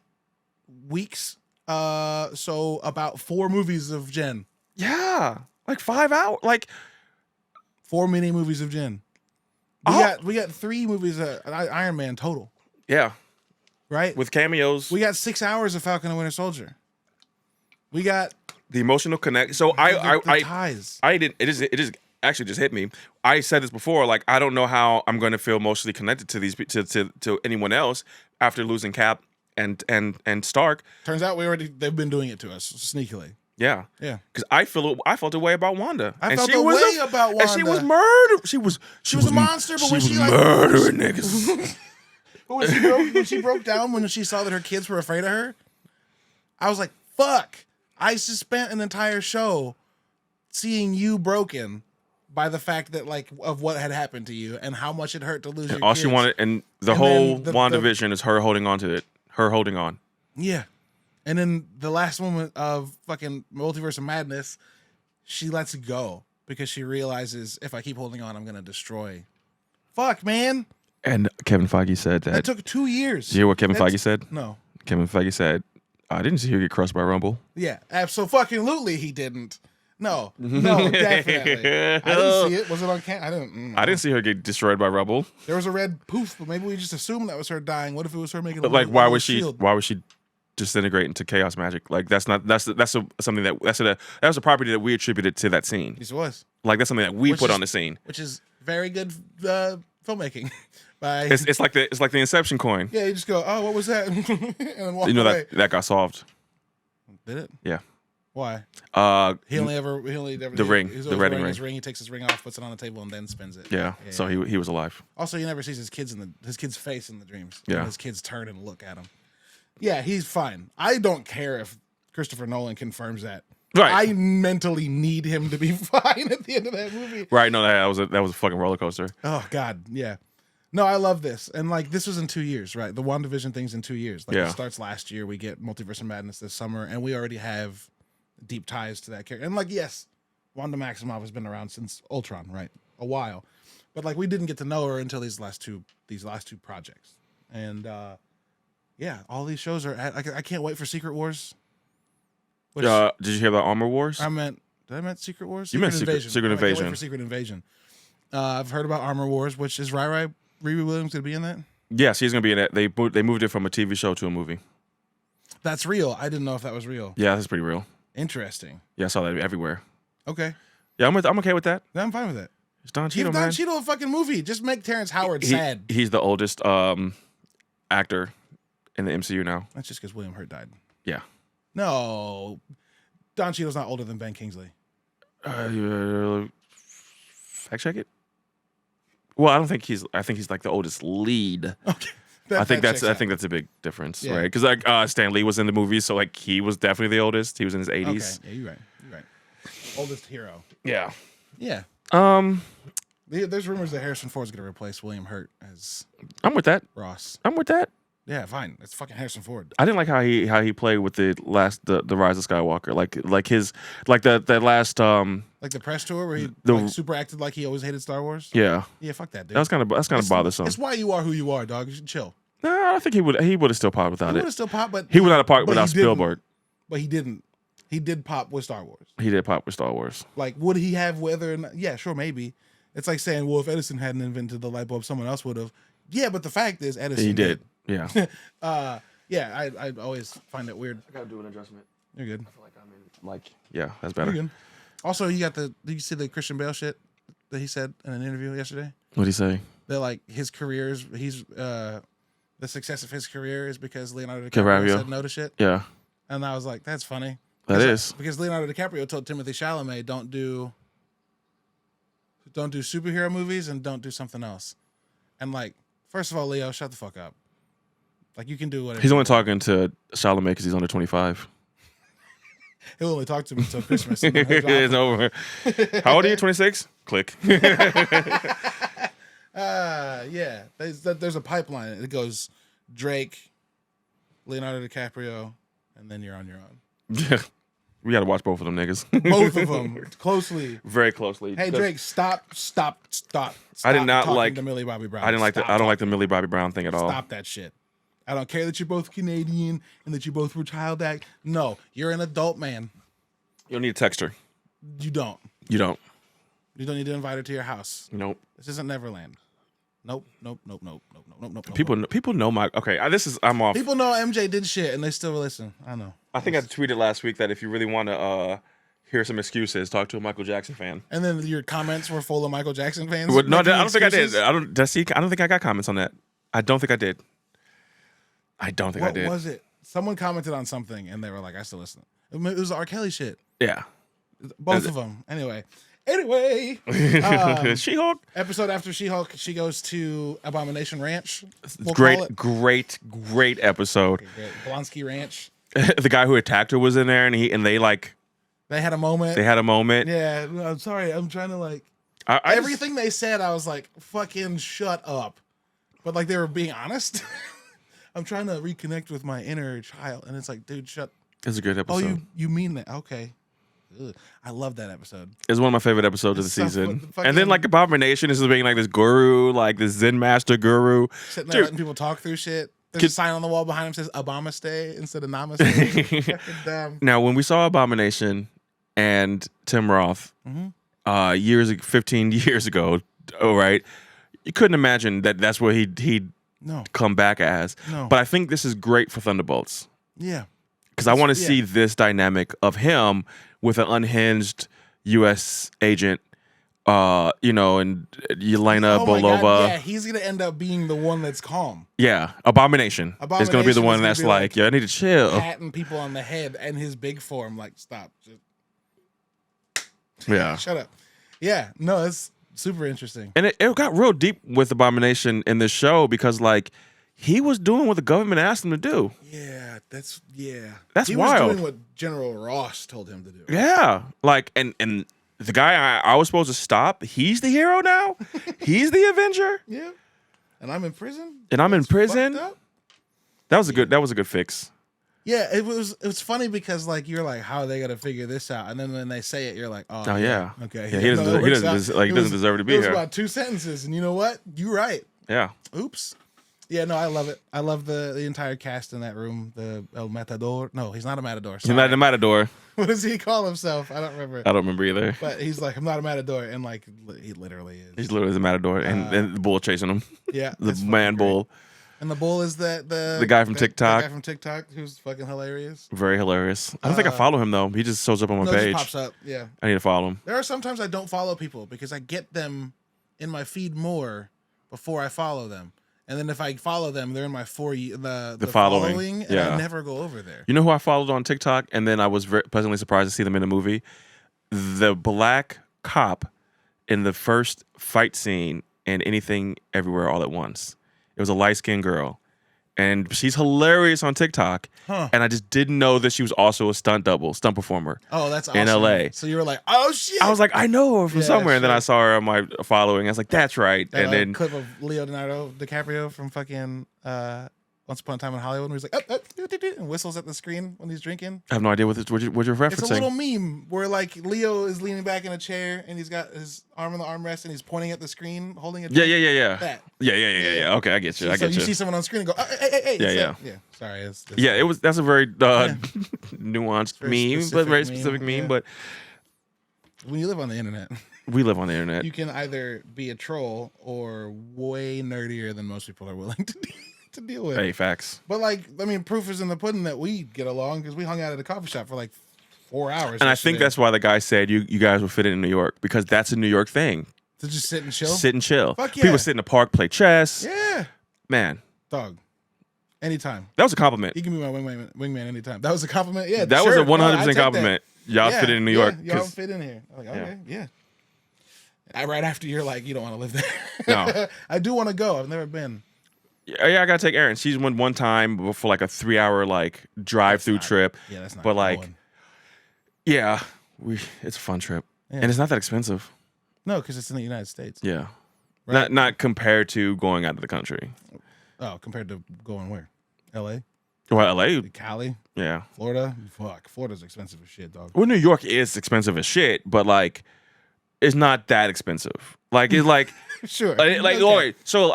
weeks, so about 4 movies of Jen. Yeah. Like 5 hours. Like 4 mini movies of Jen. We got 3 movies of Iron Man total. Yeah. Right? With cameos. We got 6 hours of Falcon and Winter Soldier. We got the emotional connect. So the ties. It just actually just hit me. I said this before, like I don't know how I'm going to feel emotionally connected to these to anyone else after losing Cap and Stark. Turns out they've been doing it to us sneakily. Yeah. Because I felt a way about Wanda. I felt a way about Wanda. And she was murdered. She was a monster, but when she murdering niggas. But when she broke down when she saw that her kids were afraid of her, I was like, fuck. I just spent an entire show seeing you broken by the fact that of what had happened to you and how much it hurt to lose your all kids. She wanted, and whole WandaVision is her holding on to it. Her holding on. Yeah. And then the last moment of fucking Multiverse of Madness, she lets it go because she realizes if I keep holding on, I'm going to destroy. Fuck, man. And Kevin Feige said that. It took 2 years. Did you hear what Kevin Feige said? No. Kevin Feige said, I didn't see her get crushed by Rumble. Yeah, absolutely he didn't. No, definitely. I didn't see it. Was it on camera? I didn't see her get destroyed by Rumble. There was a red poof, but maybe we just assumed that was her dying. What if it was her making? But why was she disintegrate into chaos magic? Like that's something that was a property that we attributed to that scene. Yes, it was. Like that's something that we put on the scene, which is very good filmmaking. It's like the Inception coin. Yeah, you just go, oh, what was that? And then walk you know away. that got solved. Did it? Yeah. Why? He only ever the ring, the wedding ring. His ring. He takes his ring off, puts it on the table, and then spins it. Yeah. So he was alive. Also, he never sees his kid's face in the dreams. Yeah. And his kids turn and look at him. Yeah, he's fine. I don't care if Christopher Nolan confirms that. Right. I mentally need him to be fine at the end of that movie. Right. No, that was a fucking roller coaster. Oh God, yeah. No, I love this. And like this was in 2 years, right? The WandaVision thing's in 2 years. Like it starts last year. We get Multiverse of Madness this summer, and we already have deep ties to that character. And like, yes, Wanda Maximoff has been around since Ultron, right? A while. But like we didn't get to know her until these last two projects. And yeah, all these shows are I can't wait for Secret Wars. Which, did you hear about Armor Wars? Did I meant Secret Wars? You meant Secret Invasion. I can't wait for Secret Invasion. I've heard about Armor Wars, which is Riri Williams going to be in that? Yes, he's going to be in it. They moved it from a TV show to a movie. That's real. I didn't know if that was real. Yeah, that's pretty real. Interesting. Yeah, I saw that everywhere. Okay. Yeah, I'm okay with that. Yeah, I'm fine with it. It's Don Cheadle, Give Don Cheadle a fucking movie. Just make Terrence Howard sad. He's the oldest actor in the MCU now. That's just because William Hurt died. Yeah. No. Don Cheadle's not older than Ben Kingsley. Fact check it. Well, I think he's like the oldest lead. Okay. I think that's a big difference, right? Because like Stan Lee was in the movie, so like he was definitely the oldest. He was in his 80s. Okay. Yeah, you're right. Oldest hero. Yeah. Yeah. There's rumors that Harrison Ford's going to replace William Hurt as I'm with that. Ross. I'm with that. Yeah, fine. It's fucking Harrison Ford. I didn't like how he played with the Rise of Skywalker. Like his that last like the press tour where he super acted like he always hated Star Wars. Yeah. Yeah, fuck that, dude. That's kind of bothersome. It's why you are who you are, dog. You should chill. No, I think he would have still popped without it. He would have still popped, but he would not have popped without Spielberg. But he didn't. He did pop with Star Wars. He did pop with Star Wars. Like, would he have whether or not? Yeah, sure, maybe. It's like saying, well, if Edison hadn't invented the light bulb, someone else would have. Yeah, but the fact is, Edison He did. Yeah. Yeah, I always find it weird. I gotta do an adjustment. You're good. I feel like I'm in yeah, that's better. You're good. Also, did you see the Christian Bale shit that he said in an interview yesterday? What'd he say? That like his career is the success of his career is because Leonardo DiCaprio said no to shit. Yeah. And I was like, that's funny. That is. Because Leonardo DiCaprio told Timothée Chalamet, don't do superhero movies and don't do something else. And like, first of all, Leo, shut the fuck up. Like, you can do whatever. He's only talking to Chalamet because he's under 25. He'll only talk to me until Christmas. It's over. How old are you? 26? Click. Yeah. There's a pipeline. It goes Drake, Leonardo DiCaprio, and then you're on your own. Yeah. We got to watch both of them niggas. Both of them. Closely. Very closely. Hey, Drake, stop. I did not like the Millie Bobby Brown. I don't like the Millie Bobby Brown thing at all. Stop that shit. I don't care that you're both Canadian and that you both were child act. No, you're an adult man. You don't need to text her. You don't. You don't. You don't need to invite her to your house. Nope. This isn't Neverland. Nope. People know my I'm off. People know MJ did shit and they still listen. I know. I think I tweeted last week that if you really want to hear some excuses, talk to a Michael Jackson fan. And then your comments were full of Michael Jackson fans. No, I don't think I did. I don't think I got comments on that. I don't think I did. What was it? Someone commented on something and they were like, I still listen. It was R. Kelly shit. Yeah. Both of them. Anyway. She-Hulk. Episode after She-Hulk, she goes to Abomination Ranch. Great episode. Okay, great. Blonsky Ranch. The guy who attacked her was in there, and they had a moment. Yeah, I'm sorry. I'm trying to everything they said. I was like, fucking shut up. But like they were being honest. I'm trying to reconnect with my inner child, and it's like, dude, shut. It's a good episode. Oh, you mean that? Okay. Ugh. I love that episode. It's one of my favorite episodes of the season. And then like Abomination is being like this guru, like this Zen master guru. Sitting there letting people talk through shit. There's a sign on the wall behind him that says Obama-stay instead of Namaste. Dumb. Now, when we saw Abomination and Tim Roth 15 years ago, right, you couldn't imagine that that's what he'd come back as. No. But I think this is great for Thunderbolts. Yeah. Because I want to see this dynamic of him with an unhinged U.S. agent and Yelena Oh my Bolova. God, yeah, he's gonna end up being the one that's calm. Yeah, Abomination is gonna be the one that's like, I need to chill. Patting people on the head, and his big form, like, stop. Yeah. Shut up. Yeah, no, it's super interesting. And it got real deep with Abomination in this show because, like, he was doing what the government asked him to do. Yeah, that's He wild. Was doing what General Ross told him to do. Yeah, like, and the guy I was supposed to stop, he's the hero now. He's the Avenger. Yeah, and I'm in prison. That was a good fix. Yeah, it was funny because, like, you're like, how are they gonna figure this out? And then when they say it, you're like, oh yeah, okay. Yeah, he doesn't deserve to be here. It was about 2 sentences, and you know what? You're right. Yeah. Oops. Yeah, no, I love it. I love the entire cast in that room. The El Matador. No, he's not a matador. Sorry. He's not a matador. What does he call himself? I don't remember. I don't remember either. But he's like, I'm not a matador, and like he literally is. He's literally the matador, and the bull chasing him. Yeah, the man bull. And the bull is the guy from TikTok. The guy from TikTok who's fucking hilarious. Very hilarious. I don't think I follow him though. He just shows up on my page. Just pops up. Yeah. I need to follow him. There are sometimes I don't follow people because I get them in my feed more before I follow them. And then if I follow them, they're in my the following, and I never go over there. You know who I followed on TikTok, and then I was very pleasantly surprised to see them in the movie? The black cop in the first fight scene in Anything Everywhere All at Once. It was a light-skinned girl, and she's hilarious on TikTok. Huh. And I just didn't know that she was also a stunt performer. Oh, that's awesome. In LA. So you were like, oh shit. I was like, I know her from somewhere. And then I saw her on my following. I was like, that's right. That and then clip of Leonardo DiCaprio from fucking Once Upon a Time in Hollywood, where he's like, and whistles at the screen when he's drinking. I have no idea what you're referencing. It's a little meme where like Leo is leaning back in a chair and he's got his arm on the armrest and he's pointing at the screen, holding a drink. Yeah. That. Yeah. Okay, I get you. So you see someone on screen and go, hey. Yeah. Sorry. That's a very nuanced meme, but very specific meme. Yeah. But when you live on the internet, we live on the internet. You can either be a troll or way nerdier than most people are willing to deal with. Hey, facts. But like, I mean, proof is in the pudding that we get along because we hung out at a coffee shop for like 4 hours. And I think that's why the guy said you guys would fit in New York, because that's a New York thing. To just sit and chill? Sit and chill. Fuck yeah. People sit in the park, play chess. Yeah. Man. Dog. Anytime. That was a compliment. You can be my wingman anytime. That was a compliment? Yeah. That was a 100% compliment. Y'all fit in New York. Y'all fit in here. I'm like, okay, yeah. Right after you're like, you don't want to live there. No. I do want to go. I've never been. Yeah, I gotta take Erin. She's went one time for like a 3-hour like drive-through trip. Yeah, that's not. But like, going. yeah, it's a fun trip, and it's not that expensive. No, because it's in the United States. Yeah, right? not compared to going out of the country. Oh, compared to going where? L.A. Well, L.A. Cali. Yeah. Florida. Fuck, Florida's expensive as shit, dog. Well, New York is expensive as shit, but like, it's not that expensive. Like it's like. Sure. Like, all right. So,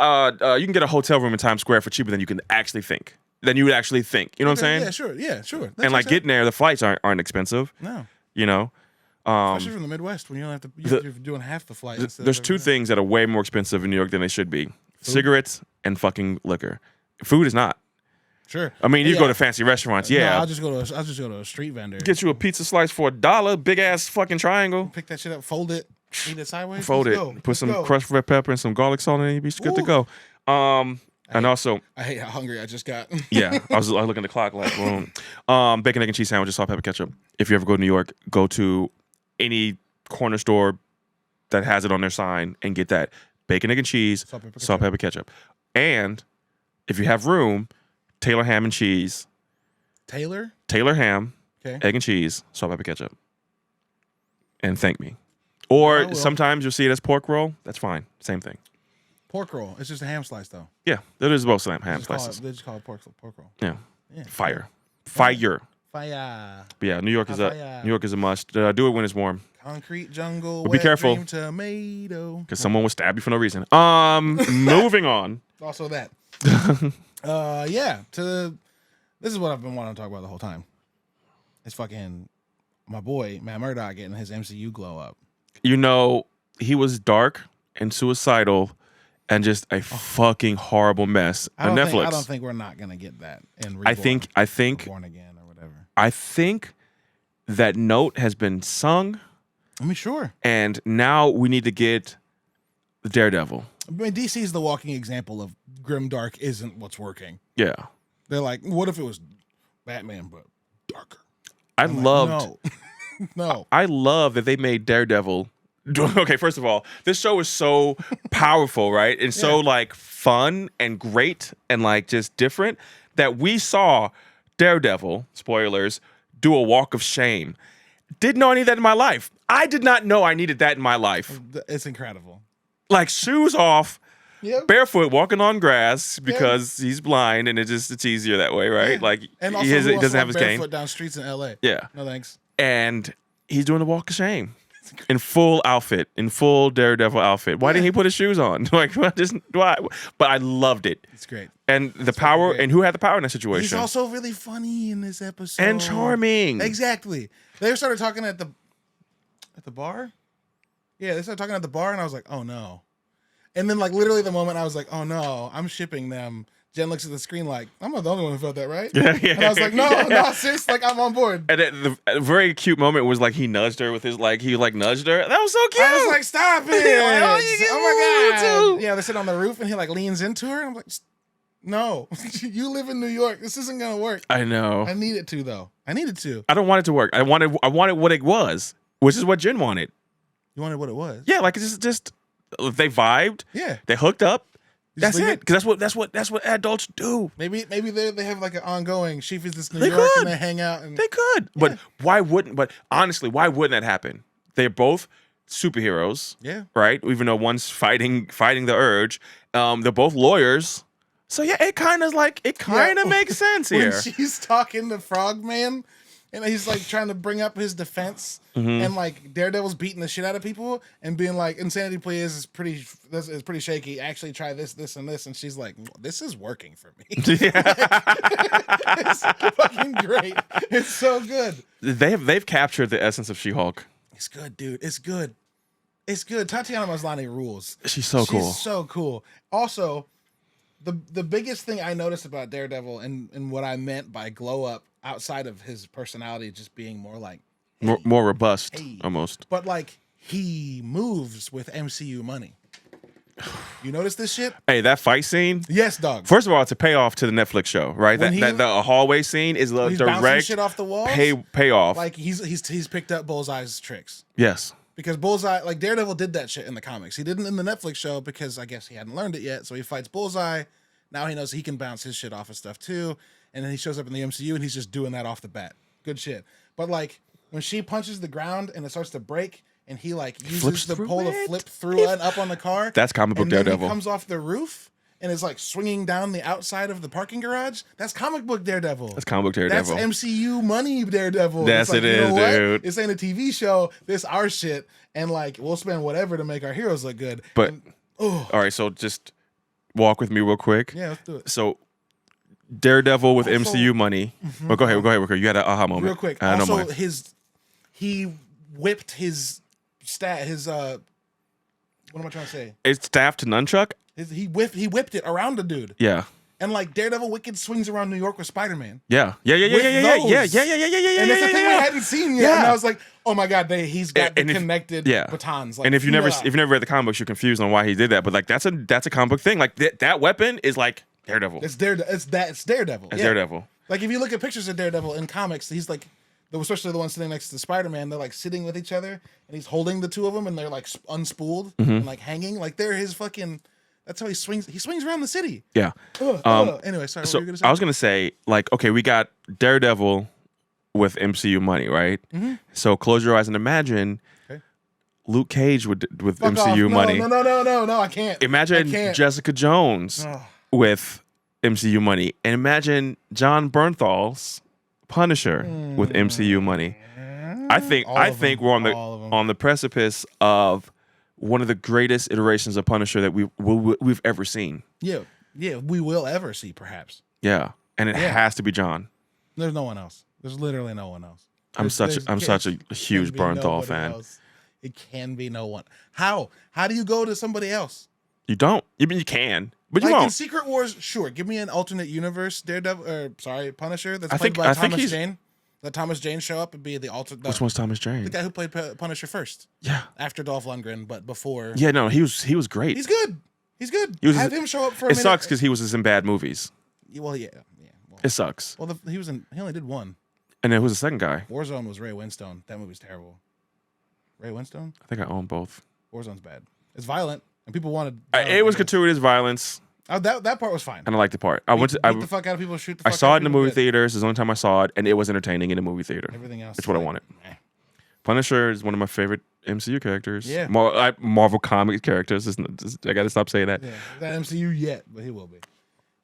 you can get a hotel room in Times Square for cheaper than you can actually think. Than you would actually think. You know what I'm saying? Yeah, sure. That's and like getting there, the flights aren't expensive. No. You know. Especially from the Midwest when you don't have to. You're doing half the flight. There's two things that are way more expensive in New York than they should be: cigarettes and fucking liquor. Food is not. Sure. I mean, you go to fancy restaurants. Yeah. No, I'll just go to a street vendor. Get you a pizza slice for $1, big ass fucking triangle. Pick that shit up, fold it. Eat it sideways. Fold it. Put some crushed red pepper and some garlic salt in it. You'll be good to go. And also, I hate how hungry I just got. Yeah, I was looking at the clock like, boom. Bacon, egg, and cheese sandwiches, salt, pepper, ketchup. If you ever go to New York, go to any corner store that has it on their sign and get that bacon, egg, and cheese, salt, pepper, ketchup. And if you have room, Taylor ham and cheese. Taylor ham, egg and cheese, salt, pepper, ketchup. And thank me. Or sometimes you'll see it as pork roll. That's fine. Same thing. Pork roll. It's just a ham slice, though. Yeah, that is both ham slices. They just call it pork roll. Yeah. Fire. Fire. But yeah, New York is a must. Do it when it's warm. Concrete jungle. But be careful. Dream tomato. Because someone will stab you for no reason. Moving on. Also that. Yeah. This is what I've been wanting to talk about the whole time. It's fucking my boy Matt Murdock getting his MCU glow up. You know, he was dark and suicidal and just a fucking horrible mess on Netflix. I don't think we're not gonna get that in Reborn, I think Born Again or whatever. I think that note has been sung I mean, sure. And now we need to get the Daredevil. I mean, DC is the walking example of grim dark isn't what's working. Yeah. They're like, what if it was Batman but darker? I loved. No. I love that they made Daredevil. Okay, first of all, this show is so powerful, right? And so like fun and great and like just different that we saw Daredevil, spoilers, do a walk of shame. Didn't know I needed that in my life. I did not know I needed that in my life. It's incredible. Like shoes off, barefoot, walking on grass because he's blind and it's easier that way, right? Yeah. Like and also he doesn't have his cane. Barefoot down streets in LA. Yeah. No thanks. And he's doing the walk of shame. In full outfit, in full Daredevil outfit. Why didn't he put his shoes on? Like, why? But I loved it. It's great. And the power, and who had the power in that situation? He's also really funny in this episode. And charming. Exactly. They started talking at the bar. Yeah, they started talking at the bar, and I was like, oh no. And then, like, literally the moment I was like, oh no, I'm shipping them. Jen looks at the screen like, I'm not the only one who felt that, right? Yeah. And I was like, no, sis, like, I'm on board. And a very cute moment was like he nudged her with his, like, he like nudged her. That was so cute. I was like, stop it. Like, oh my God. Yeah, they sit on the roof, and he, like, leans into her. I'm like, no, you live in New York. This isn't going to work. I know. I need it to, though. I needed to. I don't want it to work. I wanted what it was, which is what Jen wanted. You wanted what it was? Yeah, like, it's just they vibed. Yeah. They hooked up. That's it. Because that's what adults do. Maybe they have like an ongoing. She visits New York and they hang out. And they could, but why wouldn't? But honestly, why wouldn't that happen? They're both superheroes. Yeah. Right. Even though one's fighting the urge. They're both lawyers. So yeah, it kind of makes sense here. When she's talking to Frogman. And he's like trying to bring up his defense, and like Daredevil's beating the shit out of people, and being like, "Insanity plea is pretty shaky. Actually, try this, and this." And she's like, "This is working for me." It's fucking great. It's so good. They've captured the essence of She-Hulk. It's good, dude. It's good. It's good. Tatiana Maslany rules. She's so cool. She's so cool. Also, the biggest thing I noticed about Daredevil and what I meant by glow up, outside of his personality just being more like more robust, almost. But like he moves with MCU money. You notice this shit? Hey, that fight scene? Yes, dog. First of all, it's a payoff to the Netflix show, right? The hallway scene is a direct shit off the walls. Payoff. Like he's picked up Bullseye's tricks. Yes. Because Bullseye, like Daredevil did that shit in the comics. He didn't in the Netflix show because I guess he hadn't learned it yet. So he fights Bullseye. Now he knows he can bounce his shit off of stuff too. And then he shows up in the MCU and he's just doing that off the bat. Good shit. But like when she punches the ground and it starts to break and he like uses the pole to flip through and up on the car. That's comic book Daredevil. He comes off the roof and is like swinging down the outside of the parking garage. That's comic book Daredevil. That's comic book Daredevil. That's MCU money Daredevil. That's like, it is, dude. This ain't a TV show. This our shit. And like we'll spend whatever to make our heroes look good. But all right, so just walk with me real quick. Yeah, let's do it. So Daredevil with MCU money. Well, go ahead, Ricker. You had an aha moment. Real quick. Also, he whipped his what am I trying to say? It's staff to nunchuck. He whipped it around the dude. Yeah. And like Daredevil Wicked swings around New York with Spider-Man. Yeah. And it's a thing we hadn't seen yet. And I was like, oh my God, he's got the connected batons. Like, and if you never read the comic books, you're confused on why he did that. But like that's a comic book thing. Like that weapon is like Daredevil. It's Daredevil. It's Daredevil. Like if you look at pictures of Daredevil in comics, he's like, especially the one sitting next to Spider-Man, they're like sitting with each other, and he's holding the two of them, and they're like unspooled and like hanging, like they're his fucking. That's how he swings. He swings around the city. Yeah. Anyway, sorry. So what were you gonna say? I was gonna say, like, okay, we got Daredevil with MCU money, right? Mm-hmm. So close your eyes and imagine Luke Cage with MCU money. No, I can't. Imagine Jessica Jones with MCU money, and imagine John Bernthal's Punisher with MCU money. I think we're on the precipice of one of the greatest iterations of Punisher that we've ever seen. Yeah, we will ever see, perhaps. Yeah, and it has to be John. There's no one else. There's literally no one else. I'm such a huge Bernthal fan. It can be no one. How do you go to somebody else? You don't. You can, but you like won't. In Secret Wars, sure. Give me an alternate universe Punisher that's played by Thomas Jane. Let Thomas Jane show up and be the alternate. Which one's Thomas Jane? The guy who played Punisher first. Yeah. After Dolph Lundgren, but before. Yeah, no, he was great. He's good. He's good. Have him show up for a minute. It sucks because he was in bad movies. Well, yeah. Well, it sucks. Well, he only did one. And then who's the second guy? Warzone was Ray Winstone. That movie's terrible. Ray Winstone? I think I own both. Warzone's bad. It's violent, and people wanted. It was gratuitous violence. Oh, that part was fine. And I liked the part. I beat the fuck out of people. Shoot the fuck out of people. I saw it in the movie theaters. It's the only time I saw it, and it was entertaining in the movie theater. Everything else. It's what I wanted. Punisher is one of my favorite MCU characters. Yeah. Marvel Comics characters. I got to stop saying that. Yeah. Not MCU yet, but he will be.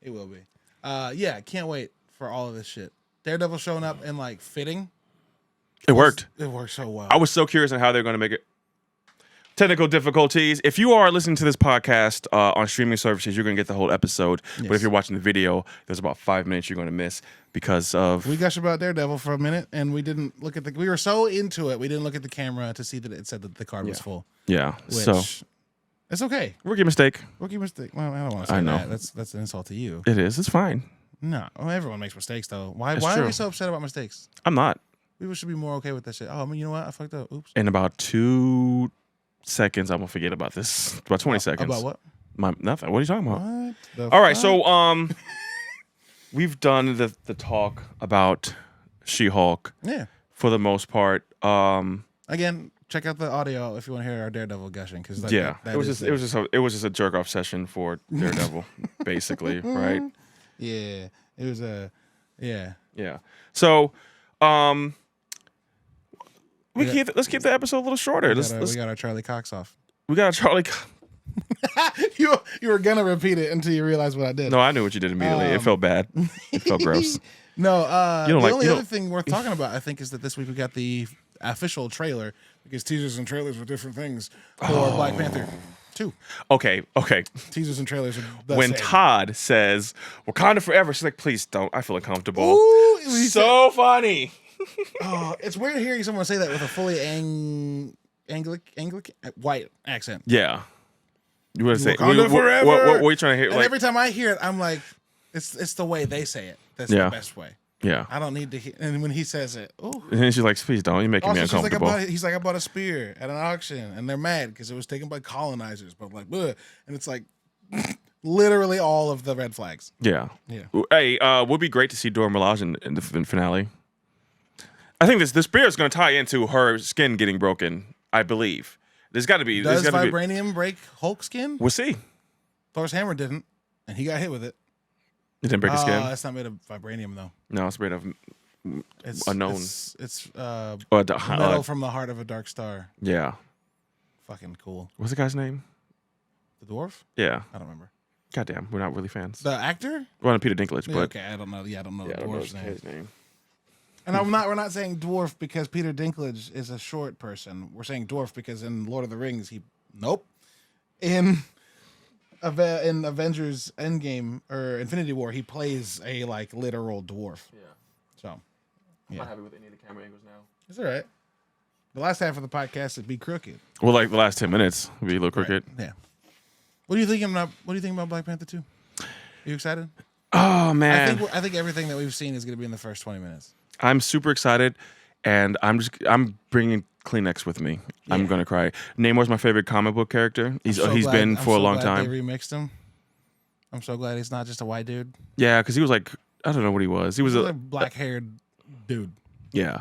He will be. Yeah, can't wait for all of this shit. Daredevil showing up and like fitting. It worked. It worked so well. I was so curious on how they're going to make it. Technical difficulties. If you are listening to this podcast on streaming services, you're going to get the whole episode. Yes. But if you're watching the video, there's about 5 minutes you're going to miss because of... We gushed about Daredevil for a minute, and we didn't look at the... We were so into it, we didn't look at the camera to see that it said that the card was full. Yeah, which, so... It's okay. Rookie mistake. Rookie mistake. Well, I don't want to say that. That's an insult to you. It is. It's fine. No. Well, everyone makes mistakes, though. Why are we so upset about mistakes? I'm not. People should be more okay with that shit. Oh, I mean, you know what? I fucked up. Oops. In about 2 seconds, I'm gonna forget about this. About 20 seconds. About what? Nothing. What are you talking about? All right, so we've done the talk about She-Hulk. Yeah. For the most part. Again, check out the audio if you want to hear our Daredevil gushing. Because it was just a jerk off session for Daredevil, basically, right? Yeah. It was Yeah. So, let's keep the episode a little shorter. We got our Charlie Cox off. We got a Charlie. You were gonna repeat it until you realized what I did. No, I knew what you did immediately. It felt bad. It felt gross. No, the only other thing worth talking about, I think, is that this week we got the official trailer, because teasers and trailers are different things, for Black Panther 2. Okay. Teasers and trailers are the when same. Todd says Wakanda forever, she's like, please don't. I feel uncomfortable. Ooh, so funny. It's weird hearing someone say that with a fully Anglican white accent. Yeah. You want to say Wakanda forever. What are you trying to hear? And every time I hear it, I'm like, it's the way they say it. That's the best way. Yeah. I don't need to hear. And when he says it, and then she's like, please don't. You're making me uncomfortable. He's like, I bought a spear at an auction, and they're mad because it was taken by colonizers. But I'm like, bleh. And it's like literally all of the red flags. Yeah. Yeah. Hey, would be great to see Dora Milaje in the finale. I think the spear is going to tie into her skin getting broken. I believe there's got to be. Does vibranium break Hulk skin? We'll see. Thor's hammer didn't, and he got hit with it. It didn't break his skin. It's not made of vibranium though. No, it's made of unknown. It's metal from the heart of a dark star. Yeah. Fucking cool. What's the guy's name? The dwarf? Yeah. I don't remember. Goddamn, we're not really fans. The actor? Well, Peter Dinklage, but okay, I don't know. Yeah, I don't know the dwarf's name. And we're not saying dwarf because Peter Dinklage is a short person. We're saying dwarf because in Lord of the Rings, in Avengers Endgame or Infinity War, he plays a literal dwarf. Yeah. So, I'm not happy with any of the camera angles now. It's all right. The last half of the podcast would be crooked. Well, like the last 10 minutes would be a little crooked. Right. Yeah. What do you think about Black Panther 2? Are you excited? Oh man, I think everything that we've seen is going to be in the first 20 minutes. I'm super excited, and I'm bringing Kleenex with me. Yeah. I'm gonna cry. Namor's my favorite comic book character. He's been for a long time. They remixed him. I'm so glad he's not just a white dude. Yeah, because he was like, I don't know what he was. He was a black-haired dude. Yeah,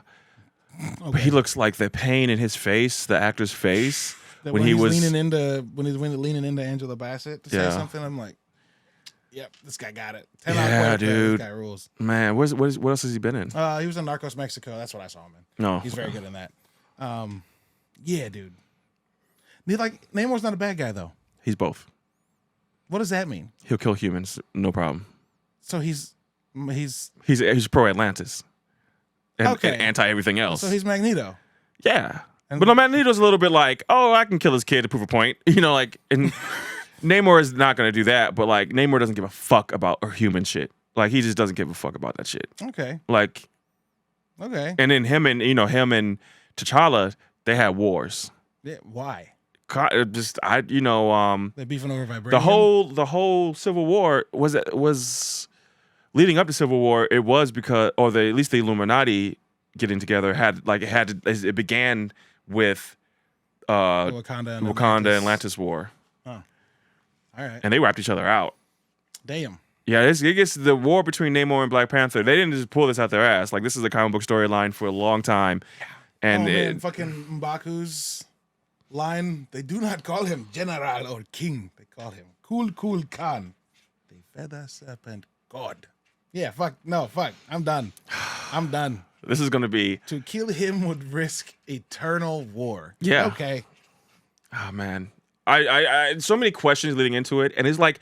okay. But he looks like the pain in his face, the actor's face, when he's leaning into Angela Bassett to say something. I'm like, yep, this guy got it. 10 out of 10, dude. This guy rules. Man, what else has he been in? He was in Narcos Mexico. That's what I saw him in. No, he's very good in that. Yeah, dude. Namor's not a bad guy though. He's both. What does that mean? He'll kill humans, no problem. So he's pro Atlantis, and anti everything else. So he's Magneto. Yeah, but no, Magneto's a little bit like, I can kill his kid to prove a point. And. Namor is not going to do that, but Namor doesn't give a fuck about human shit. He just doesn't give a fuck about that shit. Okay. Okay. And then him and T'Challa, they had wars. Yeah. Why? They're beefing over vibranium. The whole Civil War was leading up to Civil War. It was because, at least the Illuminati getting together. It began with the Wakanda and Atlantis war. Oh, all right. And they wiped each other out. Damn. Yeah, it gets the war between Namor and Black Panther. They didn't just pull this out their ass. Like, this is a comic book storyline for a long time. And fucking M'Baku's line, they do not call him General or King. They call him Cool Khan, the feather serpent god. Yeah, fuck. I'm done. This is going to be... To kill him would risk eternal war. Yeah. Okay. Oh, man. I so many questions leading into it. And it's like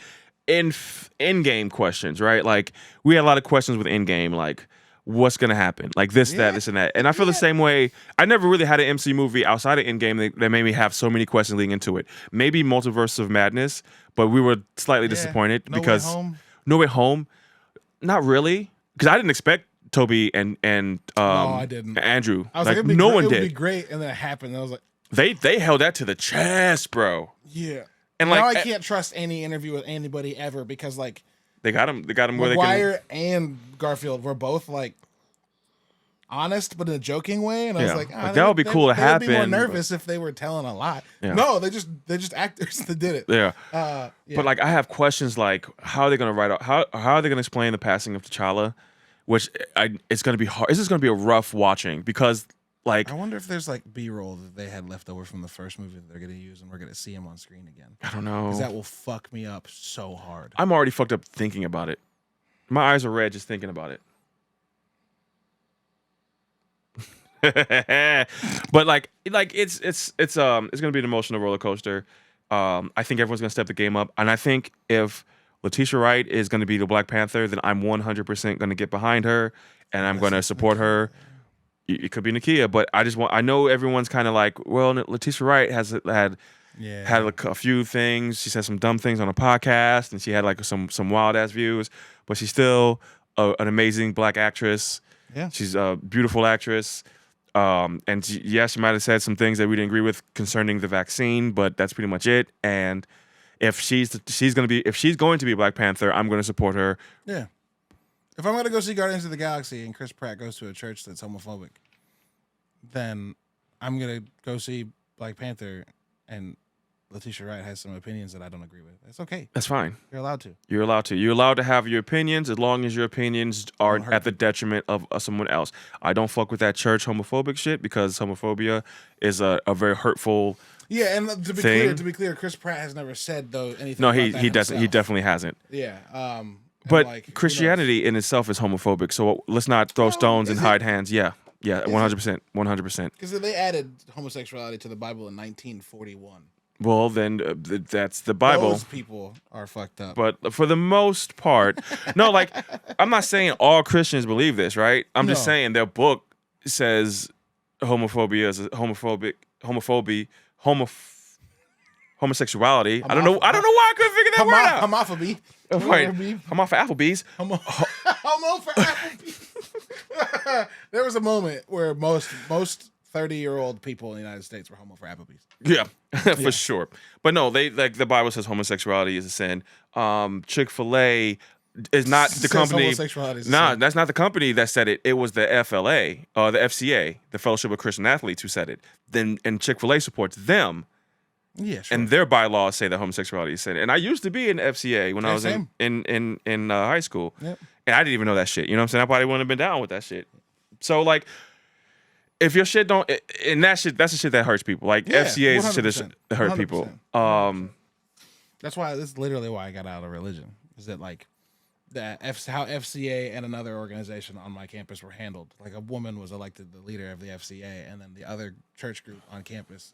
in-game questions, right? Like, we had a lot of questions with in-game, like, what's going to happen? Like this, that, this, and that. And I feel the same way. I never really had an MC movie outside of Endgame that made me have so many questions leading into it. Maybe Multiverse of Madness, but we were slightly disappointed because No Way Home, not really. Because I didn't expect Toby and I didn't. Andrew. I was like no one did. It would be great, and then it happened. And I was like, they held that to the chest, bro. Yeah. And now I can't trust any interview with anybody ever because like they got him where Maguire and Garfield were both like honest, but in a joking way. And I was like, that would be cool to happen. I'd be more nervous if they were telling a lie. Yeah. No, they're just actors that did it. Yeah. But like, I have questions like, how are they going to write out? How are they going to explain the passing of T'Challa? Which it's going to be hard. This is going to be a rough watching because like, I wonder if there's like B-roll that they had left over from the first movie that they're going to use, and we're going to see him on screen again. I don't know. Because that will fuck me up so hard. I'm already fucked up thinking about it. My eyes are red just thinking about it. But like it's gonna be an emotional roller coaster. I think everyone's gonna step the game up, and I think if Letitia Wright is gonna be the Black Panther, then I'm 100% gonna get behind her, and I'm gonna support her. It could be Nakia, but I know everyone's kind of like, well, Letitia Wright had a few things. She said some dumb things on a podcast, and she had like some wild ass views, but she's still an amazing Black actress. Yeah, she's a beautiful actress. And she might have said some things that we didn't agree with concerning the vaccine, but that's pretty much it. And if she's going to be Black Panther, I'm going to support her. Yeah. If I'm going to go see Guardians of the Galaxy and Chris Pratt goes to a church that's homophobic, then I'm going to go see Black Panther and Letitia Wright has some opinions that I don't agree with. That's okay. That's fine. You're allowed to. You're allowed to have your opinions as long as your opinions aren't at the detriment of someone else. I don't fuck with that church homophobic shit because homophobia is a very hurtful Yeah, and to be clear, Chris Pratt has never said anything. No, he definitely hasn't. Yeah. But like, Christianity in itself is homophobic, so let's not throw stones and hide hands. Yeah, 100%. Because they added homosexuality to the Bible in 1941. Well, then that's the Bible. Those people are fucked up. But for the most part, no, like, I'm not saying all Christians believe this, right? I'm just saying their book says homophobia is homosexuality. I don't know why I couldn't figure that word out. Homophobia. Right. Homo for Applebee's. Homo for Applebee's. There was a moment where most 30-year-old people in the United States were homo for Applebee's. Yeah, for sure. But no, they like the Bible says homosexuality is a sin. Chick-fil-A is not the company. Nah, that's not the company that said it. It was the FLA, the FCA, the Fellowship of Christian Athletes, who said it. And Chick-fil-A supports them. Yeah, sure. And their bylaws say that homosexuality is sin. And I used to be in the FCA when I was in high school. Yep. And I didn't even know that shit. You know what I'm saying? I probably wouldn't have been down with that shit. So like, if your shit don't, and that's the shit that hurts people. Like FCA is the shit that hurt 100%. People. That's why. That's literally why I got out of religion. Is that like how FCA and another organization on my campus were handled? Like, a woman was elected the leader of the FCA, and then the other church group on campus,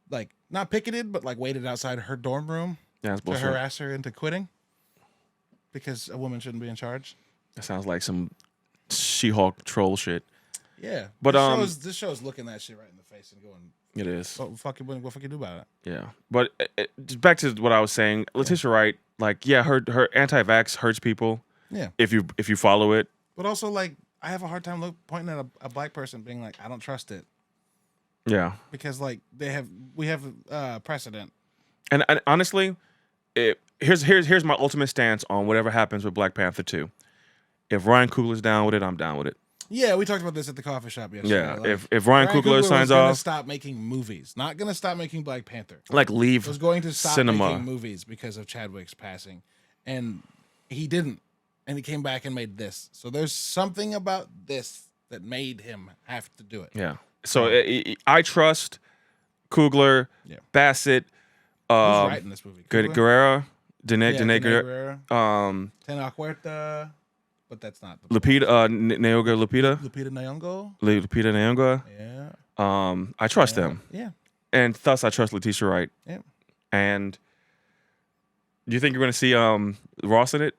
like, not picketed, but like waited outside her dorm room to harass her into quitting because a woman shouldn't be in charge. That sounds like some She-Hulk troll shit. Yeah, but this show is looking that shit right in the face and going, it is. What fuck you do about it? Yeah, but just back to what I was saying, Letitia Wright, like, yeah, her anti-vax hurts people. Yeah, if you follow it, but also like, I have a hard time pointing at a black person being like, I don't trust it. Yeah, because like we have precedent. And honestly, here's my ultimate stance on whatever happens with Black Panther 2. If Ryan Coogler's down with it, I'm down with it. Yeah, we talked about this at the coffee shop yesterday. Yeah, like, if Ryan Coogler signs off, was stop making movies, not gonna stop making Black Panther. like leave, was going to stop cinema. making movies because of Chadwick's passing, and he didn't, and he came back and made this. So there's something about this that made him have to do it. Yeah. So I trust Coogler, Bassett, who's writing this movie? Guerrera, Dene Guerrera, Tena Huerta. But that's not the Lupita, Nayoga Lupita. Lupita Nyong'o. Lupita Nyong'o. Yeah. I trust them. Yeah. And thus I trust Letitia Wright. Yeah. And do you think you're going to see Ross in it?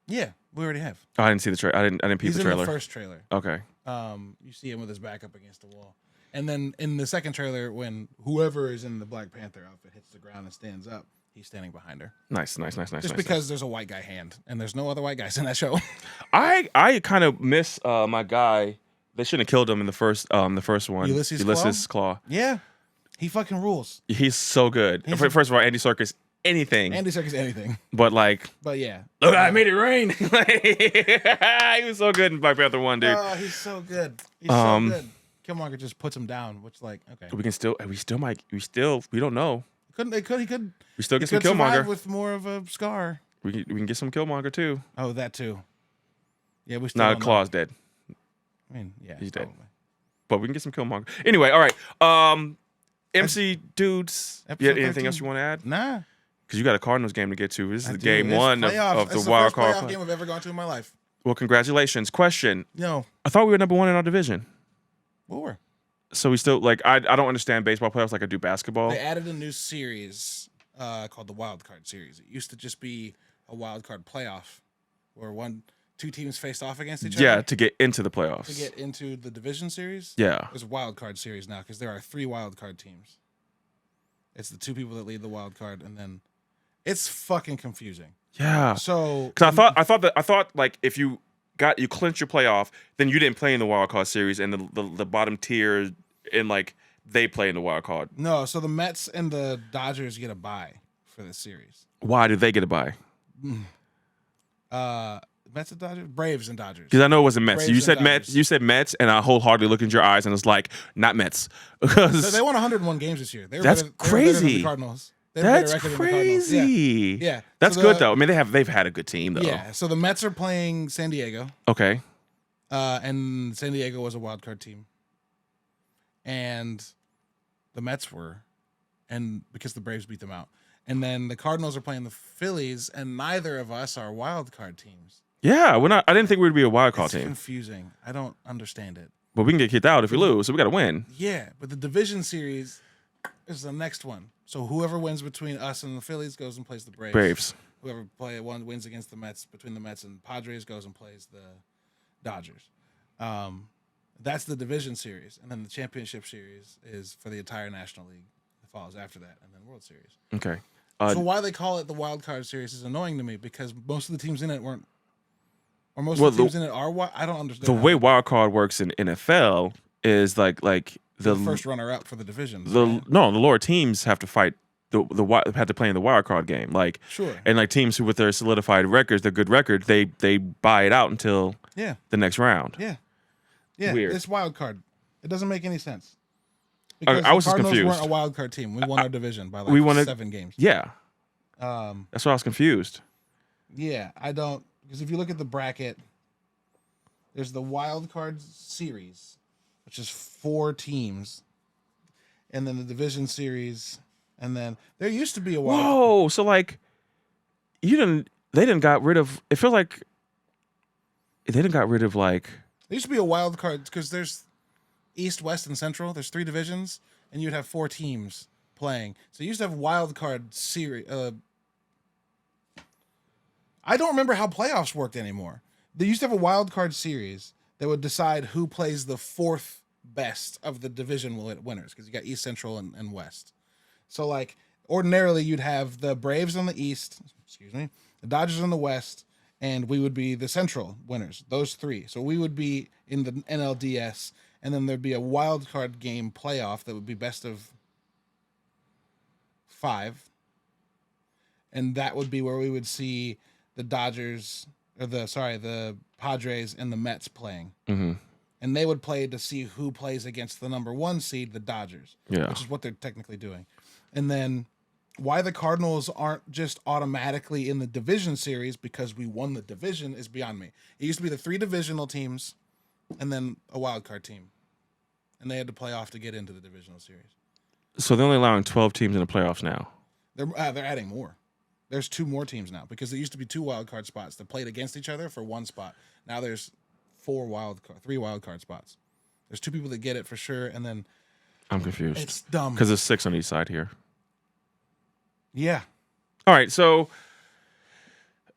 Yeah, we already have. Oh, I didn't see the trailer. I didn't peep the trailer. He's in the first trailer. Okay. You see him with his back up against the wall. And then in the second trailer, when whoever is in the Black Panther outfit hits the ground and stands up, he's standing behind her. Nice. Just because there's a white guy hand, and there's no other white guys in that show. I kind of miss my guy. They shouldn't have killed him in the first one. Ulysses Claw. Yeah, he fucking rules. He's so good. First of all, Andy Serkis, anything. But yeah. Look, I made it rain. He was so good in Black Panther 1, dude. Oh, he's so good. He's so good. Killmonger just puts him down, which okay. We don't know. He could. We still get some Killmonger with more of a scar. We can get some Killmonger too. Oh, that too. Yeah, we still. Claw's dead. I mean, yeah, he's dead. But we can get some Killmonger. Anyway, all right. MC dudes. You have anything else you want to add? Nah. Because you got a Cardinals game to get to. This is game one of the wild card. Playoff game I've ever gone to in my life. Well, congratulations. Question. No. I thought we were number one in our division. We were. So we still I don't understand baseball playoffs like I do basketball. They added a new series called the Wild Card Series. It used to just be a wild card playoff where two teams faced off against each other. Yeah, to get into the playoffs. To get into the division series. Yeah. There's a wild card series now because there are 3 wild card teams. It's the 2 people that lead the wild card, and then it's fucking confusing. Yeah. So because I thought like if you clinch your playoff, then you didn't play in the wild card series, and the bottom tier and they play in the wild card. No, so the Mets and the Dodgers get a bye for this series. Why do they get a bye? Mets and Dodgers, Braves and Dodgers. Because I know it wasn't Mets. You said Mets. You said Mets, and I wholeheartedly looked into your eyes and was like, not Mets. So they won 101 games this year. That's crazy. The Cardinals. That's crazy. Yeah. That's good though. I mean, they've had a good team though. Yeah. So the Mets are playing San Diego. Okay. And San Diego was a wild card team. And the Mets were, and because the Braves beat them out. And then the Cardinals are playing the Phillies, and neither of us are wild card teams. Yeah, we're not. I didn't think we'd be a wild card team. It's confusing. I don't understand it. But we can get kicked out if we lose, so we got to win. Yeah, but the division series is the next one. So whoever wins between us and the Phillies goes and plays the Braves. Whoever wins against the Mets, between the Mets and Padres, goes and plays the Dodgers. That's the division series, and then the championship series is for the entire National League. It follows after that, and then World Series. Okay. So why they call it the Wild Card Series is annoying to me because most of the teams in it weren't, or most of the teams in it are. I don't understand. The way Wild Card works in NFL is like the first runner up for the division. The lower teams have to fight. Have to play in the wild card game, sure. And teams who with their solidified records, their good records, they buy it out until the next round. Yeah, weird. It's wild card. It doesn't make any sense. I was just confused. We weren't a wild card team. We won our division by 7 games. Yeah. That's why I was confused. Yeah, I don't, because if you look at the bracket, there's the wild card series, which is 4 teams, and then the division series, and then there used to be a wild. Whoa! So they didn't got rid of. It feels like they didn't got rid of There used to be a wild card because there's East, West, and Central. There's 3 divisions, and you'd have 4 teams playing. So you used to have wild card series. I don't remember how playoffs worked anymore. They used to have a wild card series that would decide who plays the 4th best of the division winners, because you got East, Central, and West. So ordinarily you'd have the Braves on the East, the Dodgers on the West, and we would be the Central winners, those 3. So we would be in the NLDS, and then there'd be a wild card game playoff that would be best of 5. And that would be where we would see the Padres and the Mets playing. Mm-hmm. and they would play to see who plays against the number 1 seed, the Dodgers. Yeah. Which is what they're technically doing. And then why the Cardinals aren't just automatically in the division series because we won the division is beyond me. It used to be the 3 divisional teams and then a wild card team. And they had to play off to get into the divisional series. So they're only allowing 12 teams in the playoffs now. They're adding more. There's 2 more teams now because there used to be 2 wild card spots that played against each other for 1 spot. Now there's 3 wild card spots. There's 2 people that get it for sure, and then I'm confused. It's dumb because there's 6 on each side here. Yeah. All right, so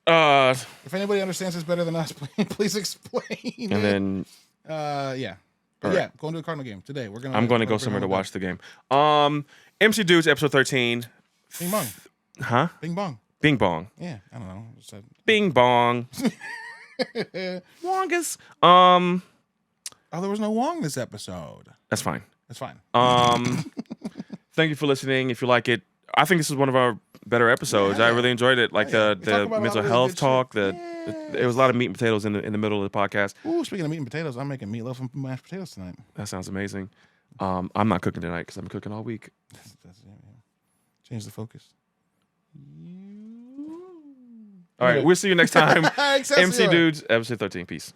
if anybody understands this better than us, please explain. And then yeah. But right. yeah, going to a Cardinal game today. I'm going to go somewhere to watch the game. Mcdudes episode 13. Bing bong. Huh? Bing bong. Bing bong. Yeah, I don't know. Bing bong. Wongus. Oh, there was no Wong this episode. That's fine. That's fine. Thank you for listening. If you like it, I think this is one of our better episodes. I really enjoyed it. Like the mental health talk. It was a lot of meat and potatoes in the middle of the podcast. Ooh, speaking of meat and potatoes, I'm making meatloaf and mashed potatoes tonight. That sounds amazing. I'm not cooking tonight because I'm cooking all week. Change the focus. All right, we'll see you next time. Mcdudes, episode 13. Peace.